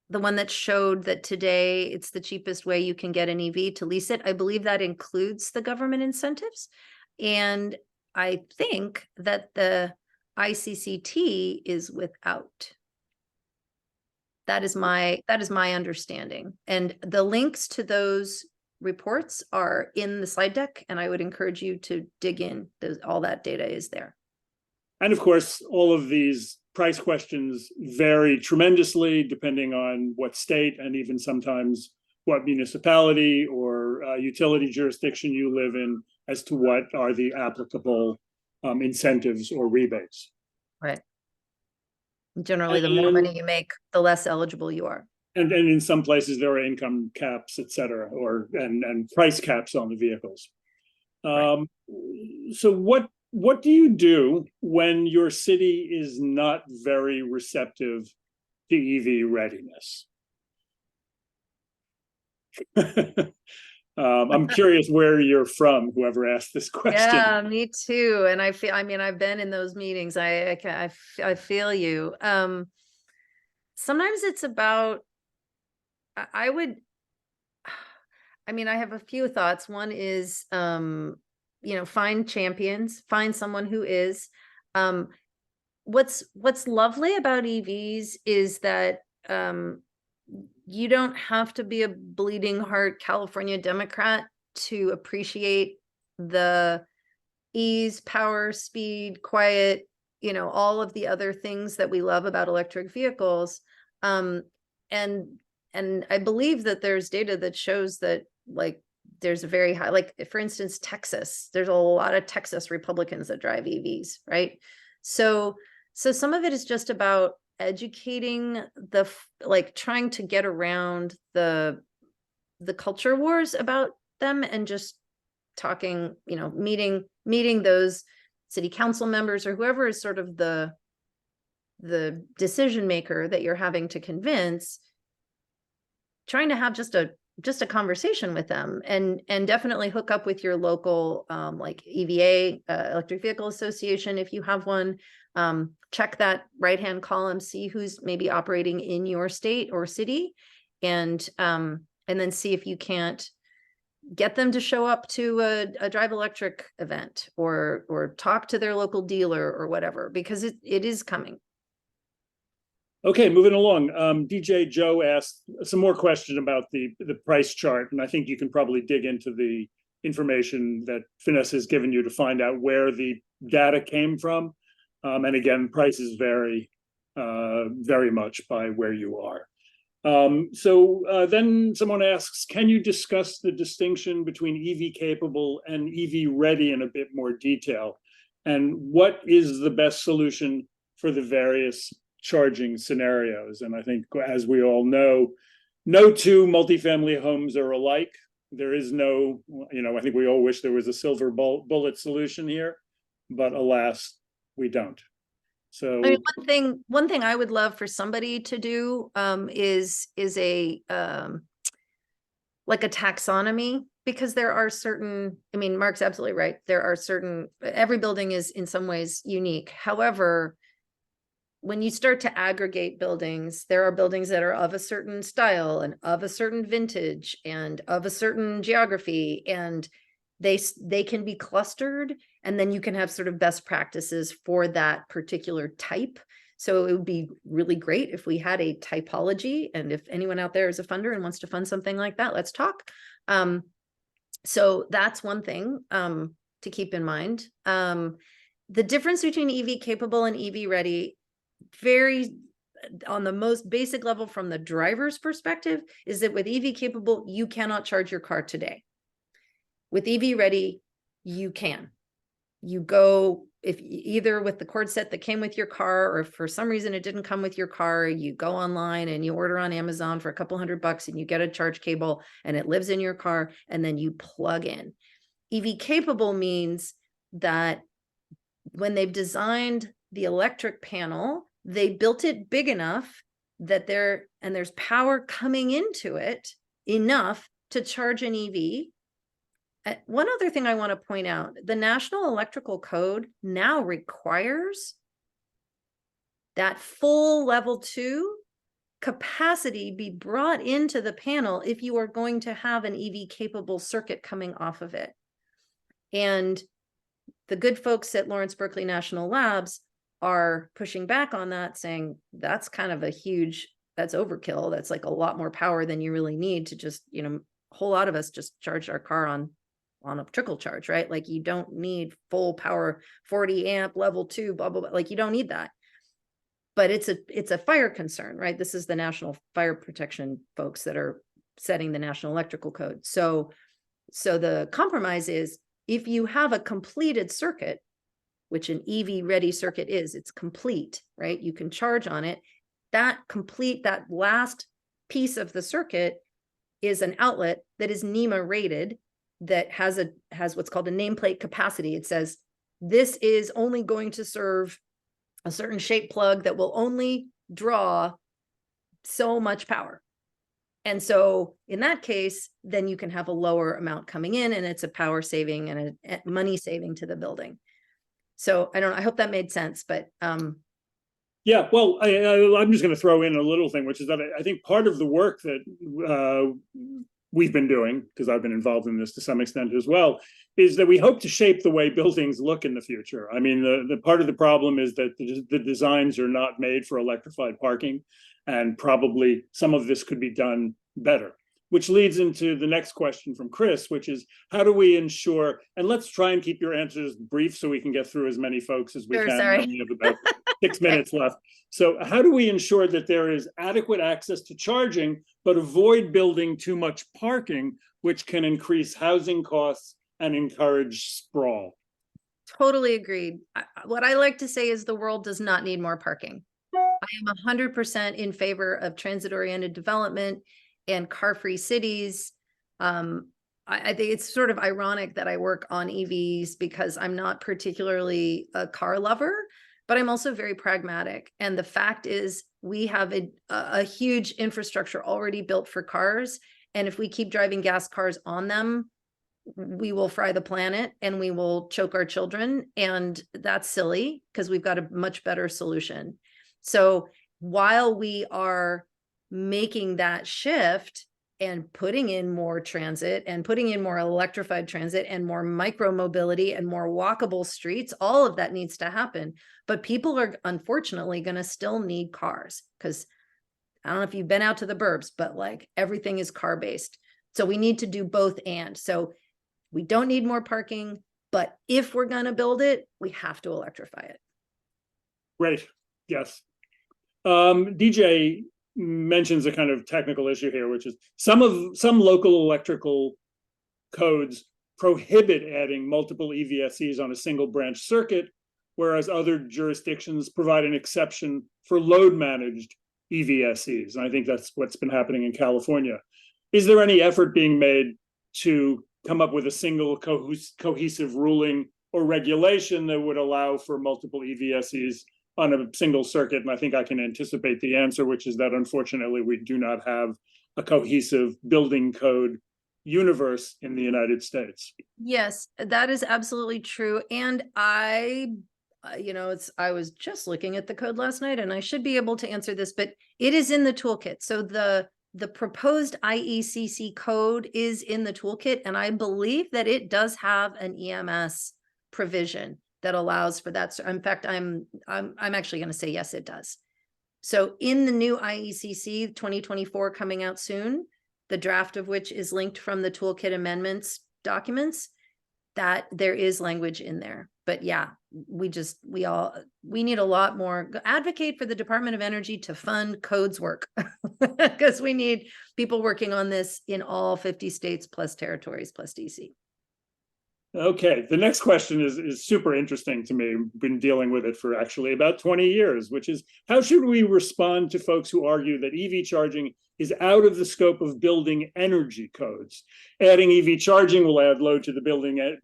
the one that showed that today it's the cheapest way you can get an EV to lease it. I believe that includes the government incentives. And I think that the ICCT is without. That is my understanding. And the links to those reports are in the slide deck, and I would encourage you to dig in. All that data is there. And of course, all of these price questions vary tremendously depending on what state and even sometimes what municipality or utility jurisdiction you live in as to what are the applicable incentives or rebates. Right. Generally, the more money you make, the less eligible you are. And in some places there are income caps, et cetera, and price caps on the vehicles. Right. So what do you do when your city is not very receptive to EV readiness? I'm curious where you're from, whoever asked this question. Yeah, me too. And I mean, I've been in those meetings. I feel you. Sometimes it's about, I have a few thoughts. One is, find champions, find someone who is. What's lovely about EVs is that you don't have to be a bleeding heart California Democrat to appreciate the ease, power, speed, quiet, all of the other things that we love about electric vehicles. And I believe that there's data that shows that, like, there's a very high, like, for instance, Texas, there's a lot of Texas Republicans that drive EVs, right? So some of it is just about educating trying to get around the culture wars about them, and just talking, meeting those city council members or whoever is sort of the decision maker that you're having to convince, trying to have just a conversation with them, and definitely hook up with your local like EVA, Electric Vehicle Association, if you have one. Check that right-hand column, see who's maybe operating in your state or city, and then see if you can't get them to show up to a Drive Electric event, or talk to their local dealer or whatever, because it is coming. Okay, moving along. DJ Joe asked some more question about the price chart, and I think you can probably dig into the information that Vanessa has given you to find out where the data came from. And again, prices vary very much by where you are. Then someone asks, can you discuss the distinction between EV capable and EV ready in a bit more detail? and what is the best solution for the various charging scenarios. And I think, as we all know, no two multifamily homes are alike. There is no, I think we all wish there was a silver bullet solution here, but alas, we don't. So I mean, one thing I would love for somebody to do is a like a taxonomy, because there are certain, I mean, Mark's absolutely right. There are certain, every building is in some ways unique. However, when you start to aggregate buildings, there are buildings that are of a certain style and of a certain vintage and of a certain geography, and they can be clustered, and then you can have sort of best practices for that particular type. So it would be really great if we had a typology, and if anyone out there is a funder and wants to fund something like that, let's talk. So that's one thing to keep in mind. The difference between EV capable and EV ready, very on the most basic level from the driver's perspective, is that with EV capable, you cannot charge your car today. With EV ready, you can. You go, if either with the cord set that came with your car, or if for some reason it didn't come with your car, you go online and you order on Amazon for a couple $100 and you get a charge cable and it lives in your car, and then you plug in. EV capable means that when they've designed the electric panel, they built it big enough that there's power coming into it enough to charge an EV. One other thing I want to point out, the National Electrical Code now requires that full level 2 capacity be brought into the panel if you are going to have an EV capable circuit coming off of it. And the good folks at Lawrence Berkeley National Labs are pushing back on that, saying that's kind of that's overkill. That's like a lot more power than you really need to just, a whole lot of us just charge our car on a trickle charge, right? Like, you don't need full power, 40 amp level 2, blah, blah, blah. Like, you don't need that. But it's a fire concern, right? This is the National Fire Protection folks that are setting the National Electrical Code. So the compromise is, if you have a completed circuit, which an EV ready circuit is, it's complete, right? You can charge on it. That last piece of the circuit is an outlet that is NEMA rated, that has what's called a nameplate capacity. It says this is only going to serve a certain shape plug that will only draw so much power. And so in that case, then you can have a lower amount coming in, and it's a power saving and a money saving to the building. So I don't know, I hope that made sense, but yeah, well, I'm just going to throw in a little thing, which is that I think part of the work that we've been doing, because I've been involved in this to some extent as well, is that we hope to shape the way buildings look in the future. I mean, the part of the problem is that the designs are not made for electrified parking, and probably some of this could be done better. Which leads into the next question from Chris, which is, how do we ensure, and let's try and keep your answers brief so we can get through as many folks as we can. Sorry. We have about 6 minutes left. So how do we ensure that there is adequate access to charging, but avoid building too much parking, which can increase housing costs and encourage sprawl? Totally agreed. What I like to say is the world does not need more parking. I am 100% in favor of transit-oriented development and car-free cities. I think it's sort of ironic that I work on EVs, because I'm not particularly a car lover, but I'm also very pragmatic. And the fact is, we have a huge infrastructure already built for cars. And if we keep driving gas cars on them, we will fry the planet and we will choke our children. And that's silly, because we've got a much better solution. So while we are making that shift and putting in more transit and putting in more electrified transit and more micro mobility and more walkable streets, all of that needs to happen. But people are unfortunately going to still need cars, because I don't know if you've been out to the burbs, but like everything is car based. So we need to do both. And so we don't need more parking, but if we're going to build it, we have to electrify it. Great. Yes. DJ mentions a kind of technical issue here, which is some local electrical codes prohibit adding multiple EVSEs on a single branch circuit, whereas other jurisdictions provide an exception for load managed EVSEs. And I think that's what's been happening in California. Is there any effort being made to come up with a single cohesive ruling or regulation that would allow for multiple EVSEs on a single circuit? And I think I can anticipate the answer, which is that unfortunately we do not have a cohesive building code universe in the United States. Yes, that is absolutely true. And I was just looking at the code last night, and I should be able to answer this, but it is in the toolkit. So the proposed IECC code is in the toolkit, and I believe that it does have an EMS provision that allows for that. So in fact, I'm actually going to say yes, it does. So in the new IECC 2024 coming out soon, the draft of which is linked from the toolkit amendments documents, that there is language in there. But yeah, we need a lot more. Advocate for the Department of Energy to fund codes work, because we need people working on this in all 50 states plus territories plus DC. Okay, the next question is super interesting to me. I've been dealing with it for actually about 20 years, which is, how should we respond to folks who argue that EV charging is out of the scope of building energy codes? Adding EV charging will add load to the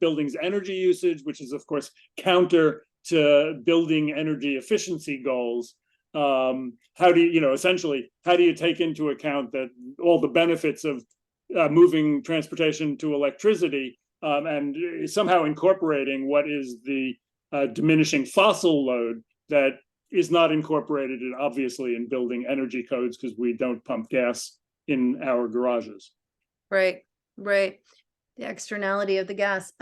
building's energy usage, which is of course counter to building energy efficiency goals. How do you, essentially, how do you take into account that all the benefits of moving transportation to electricity, and somehow incorporating what is the diminishing fossil load that is not incorporated obviously in building energy codes, because we don't pump gas in our garages. Right. The externality of the gas.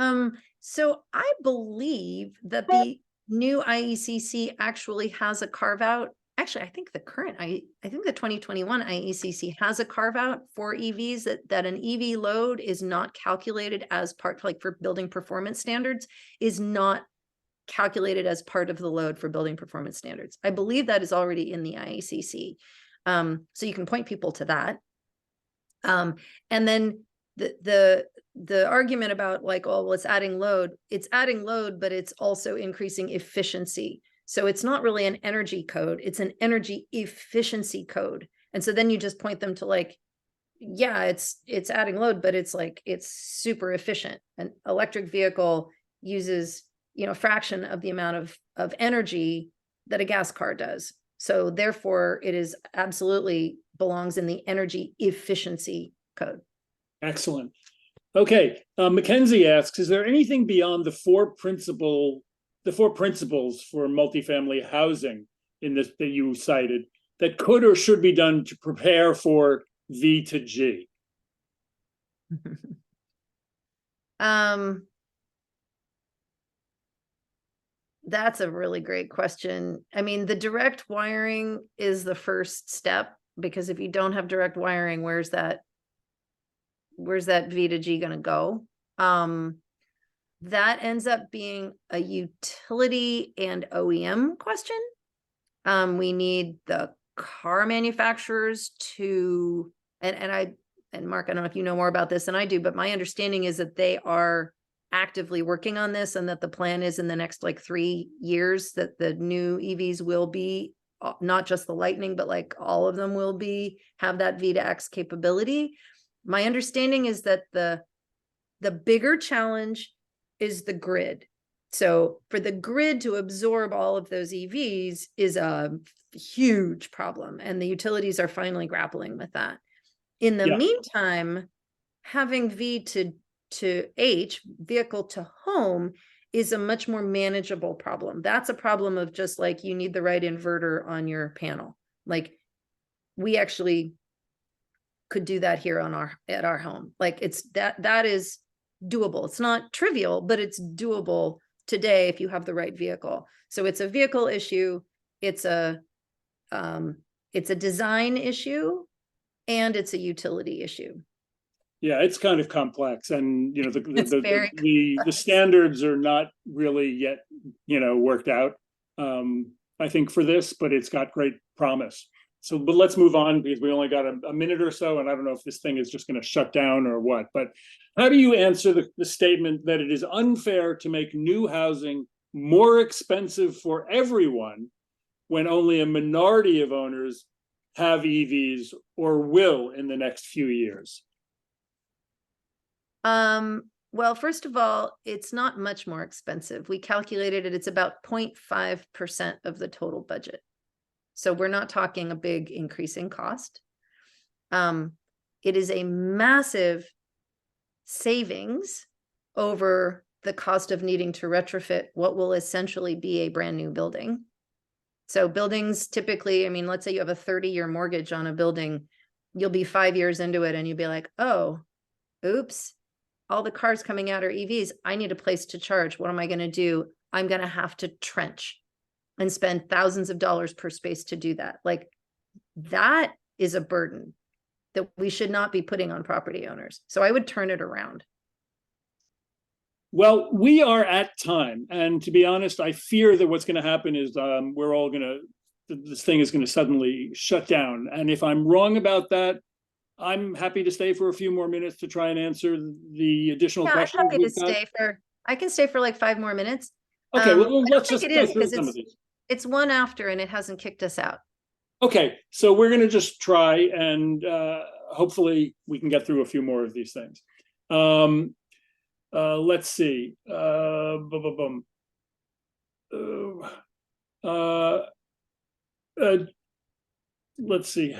So I believe that the new IECC actually has a carve out. Actually, I think the 2021 IECC has a carve out for EVs that an EV load is not calculated as part, like for building performance standards, is not calculated as part of the load for building performance standards. I believe that is already in the IECC. So you can point people to that. And then the argument about like, oh, well, it's adding load, but it's also increasing efficiency. So it's not really an energy code, it's an energy efficiency code. And so then you just point them to like, yeah, it's adding load, but it's like, it's super efficient. An electric vehicle uses, a fraction of the amount of energy that a gas car does. So therefore it is absolutely belongs in the energy efficiency code. Excellent. Okay, Mackenzie asks, is there anything beyond the four principles for multifamily housing in this that you cited that could or should be done to prepare for V to G? That's a really great question. I mean, the direct wiring is the first step, because if you don't have direct wiring, where's that V to G going to go? That ends up being a utility and OEM question. We need the car manufacturers to, and Mark, I don't know if you know more about this than I do, but my understanding is that they are actively working on this, and that the plan is in the next like 3 years that the new EVs will be not just the Lightning, but like all of them will have that V to X capability. My understanding is that the bigger challenge is the grid. So for the grid to absorb all of those EVs is a huge problem, and the utilities are finally grappling with that. In the meantime, having V to H, vehicle to home, is a much more manageable problem. That's a problem of just like, you need the right inverter on your panel. Like, we actually could do that here at our home. Like, that is doable. It's not trivial, but it's doable today if you have the right vehicle. So it's a vehicle issue, it's a design issue, and it's a utility issue. Yeah, it's kind of complex, and the standards are not really yet worked out. I think for this, but it's got great promise. but let's move on because we only got a minute or so, and I don't know if this thing is just going to shut down or what. But how do you answer the statement that it is unfair to make new housing more expensive for everyone when only a minority of owners have EVs or will in the next few years? Well, first of all, it's not much more expensive. We calculated it, it's about 0.5% of the total budget. So we're not talking a big increase in cost. It is a massive savings over the cost of needing to retrofit what will essentially be a brand new building. So buildings typically, I mean, let's say you have a 30-year mortgage on a building, you'll be 5 years into it and you'll be like, oh, oops, all the cars coming out are EVs. I need a place to charge. What am I going to do? I'm going to have to trench and spend thousands of dollars per space to do that. Like, that is a burden that we should not be putting on property owners. So I would turn it around. Well, we are at time. And to be honest, I fear that what's going to happen is we're all going to, this thing is going to suddenly shut down. And if I'm wrong about that, I'm happy to stay for a few more minutes to try and answer the additional questions. I'm happy to stay for, I can stay for like 5 more minutes. Okay, well, let's just go through some of these. It's 1 after and it hasn't kicked us out. Okay, so we're going to just try and hopefully we can get through a few more of these things. Let's see. Let's see.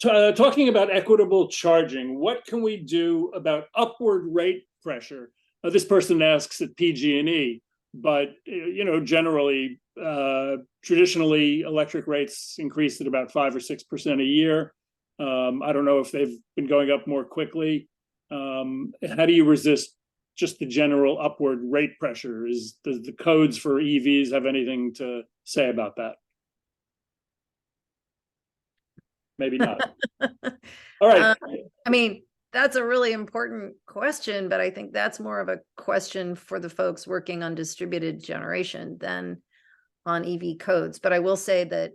Talking about equitable charging, what can we do about upward rate pressure? This person asks at PG&E, but generally, traditionally, electric rates increased at about 5 or 6% a year. I don't know if they've been going up more quickly. How do you resist just the general upward rate pressure? Does the codes for EVs have anything to say about that? Maybe not. All right. I mean, that's a really important question, but I think that's more of a question for the folks working on distributed generation than on EV codes. But I will say that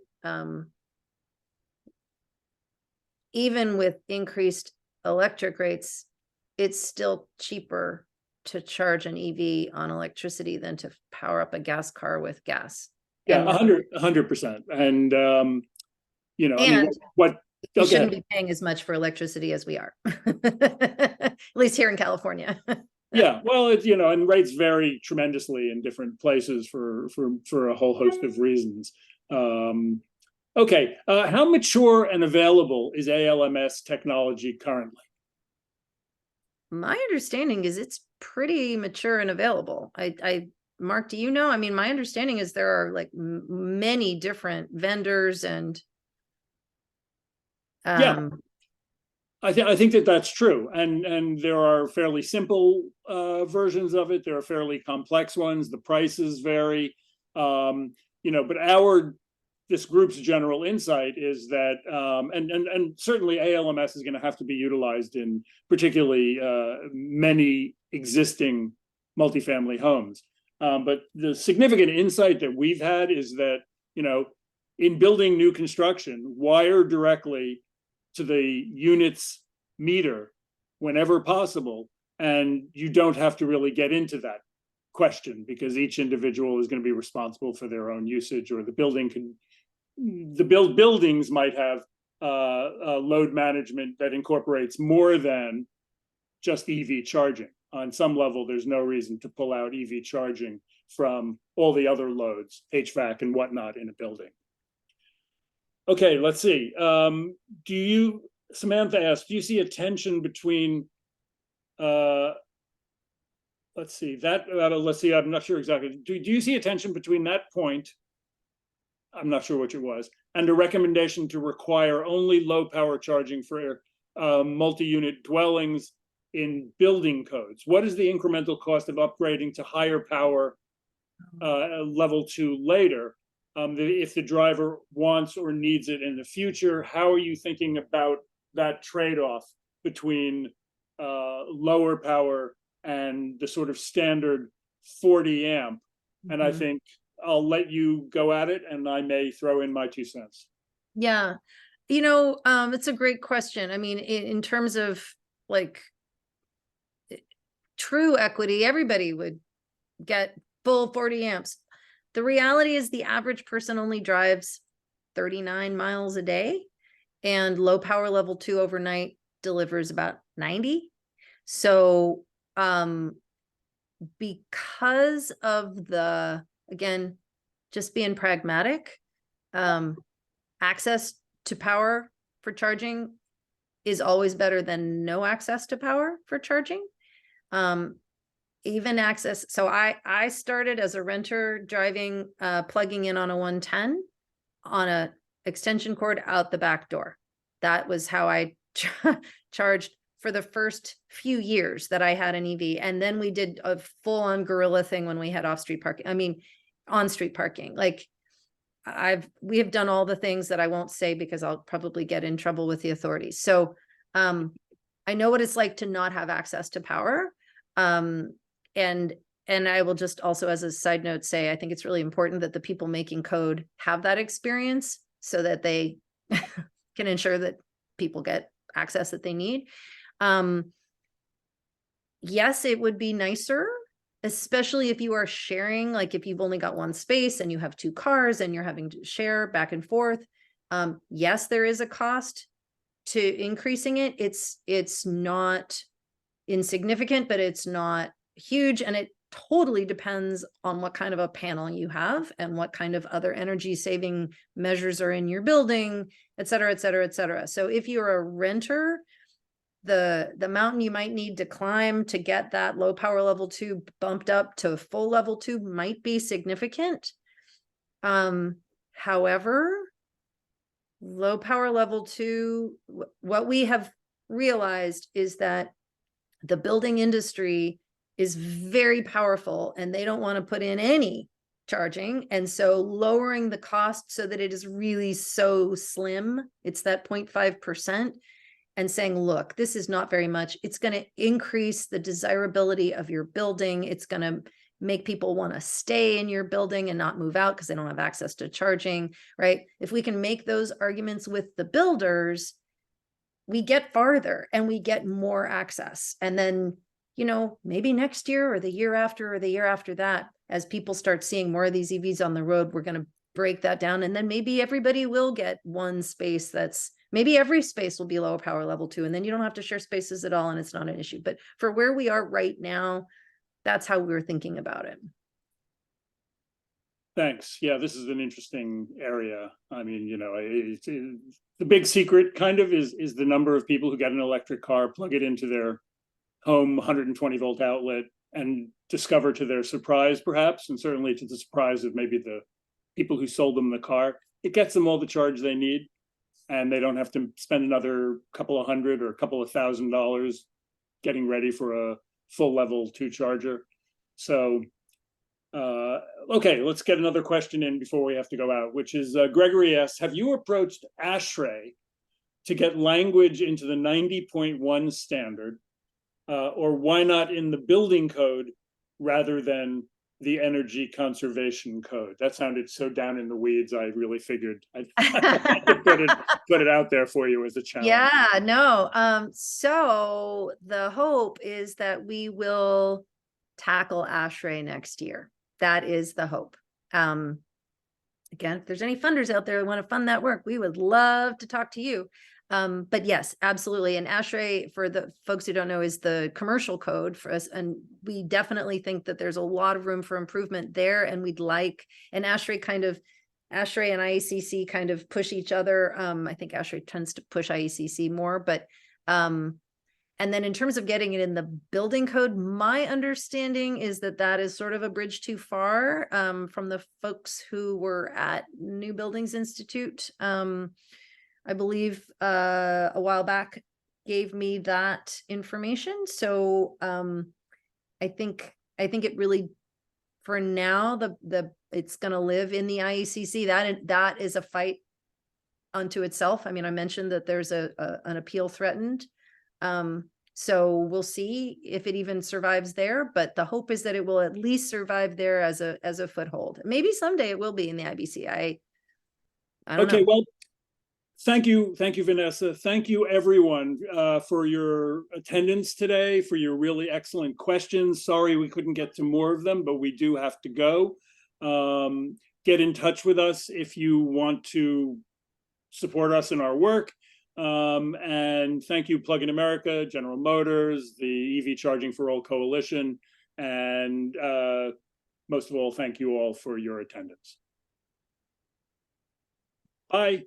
even with increased electric rates, it's still cheaper to charge an EV on electricity than to power up a gas car with gas. Yeah, 100%. And I mean, what you shouldn't be paying as much for electricity as we are, at least here in California. Yeah, well, it's and rates vary tremendously in different places for a whole host of reasons. Okay, how mature and available is ALMS technology currently? My understanding is it's pretty mature and available. Mark, do you know? I mean, my understanding is there are like many different vendors and yeah, I think that's true, and there are fairly simple versions of it. There are fairly complex ones. The prices vary, but this group's general insight is that, and certainly ALMS is going to have to be utilized in particularly many existing multifamily homes. But the significant insight that we've had is that in building new construction, wire directly to the unit's meter whenever possible, and you don't have to really get into that question because each individual is going to be responsible for their own usage, or the buildings might have load management that incorporates more than just EV charging. On some level, there's no reason to pull out EV charging from all the other loads, HVAC and whatnot, in a building. Okay, let's see. Samantha asked, do you see a tension between, let's see, I'm not sure exactly. Do you see a tension between that point, I'm not sure which it was, and a recommendation to require only low power charging for multi-unit dwellings in building codes? What is the incremental cost of upgrading to higher power level 2 later? If the driver wants or needs it in the future, how are you thinking about that trade-off between lower power and the sort of standard 40 amp? And I think I'll let you go at it, and I may throw in my 2 cents. Yeah. It's a great question. I mean, in terms of like true equity, everybody would get full 40 amps. The reality is the average person only drives 39 miles a day, and low power level 2 overnight delivers about 90. So, because of the, again, just being pragmatic, access to power for charging is always better than no access to power for charging. Even access. So I started as a renter driving, plugging in on a 110 on a extension cord out the back door. That was how I charged for the first few years that I had an EV. And then we did a full on guerrilla thing when we had off-street parking. I mean, on-street parking. Like we have done all the things that I won't say because I'll probably get in trouble with the authorities. So I know what it's like to not have access to power. And I will just also, as a side note, say, I think it's really important that the people making code have that experience so that they can ensure that people get access that they need. Yes, it would be nicer, especially if you are sharing, like if you've only got one space and you have 2 cars and you're having to share back and forth. Yes, there is a cost to increasing it. It's not insignificant, but it's not huge. And it totally depends on what kind of a panel you have and what kind of other energy saving measures are in your building, et cetera, et cetera, et cetera. So if you're a renter, the mountain you might need to climb to get that low power level 2 bumped up to full level 2 might be significant. However, low power level 2, what we have realized is that the building industry is very powerful and they don't want to put in any charging. And so lowering the cost so that it is really so slim, it's that 0.5%, and saying, look, this is not very much. It's going to increase the desirability of your building. It's going to make people want to stay in your building and not move out because they don't have access to charging, right? If we can make those arguments with the builders, we get farther and we get more access. And then, maybe next year or the year after that, as people start seeing more of these EVs on the road, we're going to break that down. And then maybe everybody will get one space maybe every space will be low power level 2. And then you don't have to share spaces at all. And it's not an issue. But for where we are right now, that's how we're thinking about it. Thanks. Yeah, this is an interesting area. I mean, the big secret kind of is the number of people who get an electric car, plug it into their home 120 volt outlet, and discover to their surprise, perhaps, and certainly to the surprise of maybe the people who sold them the car, it gets them all the charge they need, and they don't have to spend another couple of $100 or a couple of $1,000 getting ready for a full level 2 charger. So, okay, let's get another question in before we have to go out, which is Gregory asks, have you approached ASHRAE to get language into the 90.1 standard, or why not in the building code rather than the energy conservation code? That sounded so down in the weeds. I really figured I'd put it out there for you as a challenge. Yeah, no. So the hope is that we will tackle ASHRAE next year. That is the hope. Again, if there's any funders out there who want to fund that work, we would love to talk to you. But yes, absolutely. And ASHRAE, for the folks who don't know, is the commercial code for us. And we definitely think that there's a lot of room for improvement there. And we'd like, and ASHRAE and IECC kind of push each other. I think ASHRAE tends to push IECC more, but, and then in terms of getting it in the building code, my understanding is that is sort of a bridge too far, from the folks who were at New Buildings Institute. I believe a while back gave me that information. So I think it really, for now, it's going to live in the IECC. That is a fight unto itself. I mean, I mentioned that there's an appeal threatened. So we'll see if it even survives there, but the hope is that it will at least survive there as a foothold. Maybe someday it will be in the IBC. I don't Okay, know. well, thank you, Vanessa. Thank you, everyone, for your attendance today, for your really excellent questions. Sorry we couldn't get to more of them, but we do have to go. Get in touch with us if you want to support us in our work. And thank you, Plug in America, General Motors, the EV Charging for All Coalition, and most of all, thank you all for your attendance. Bye.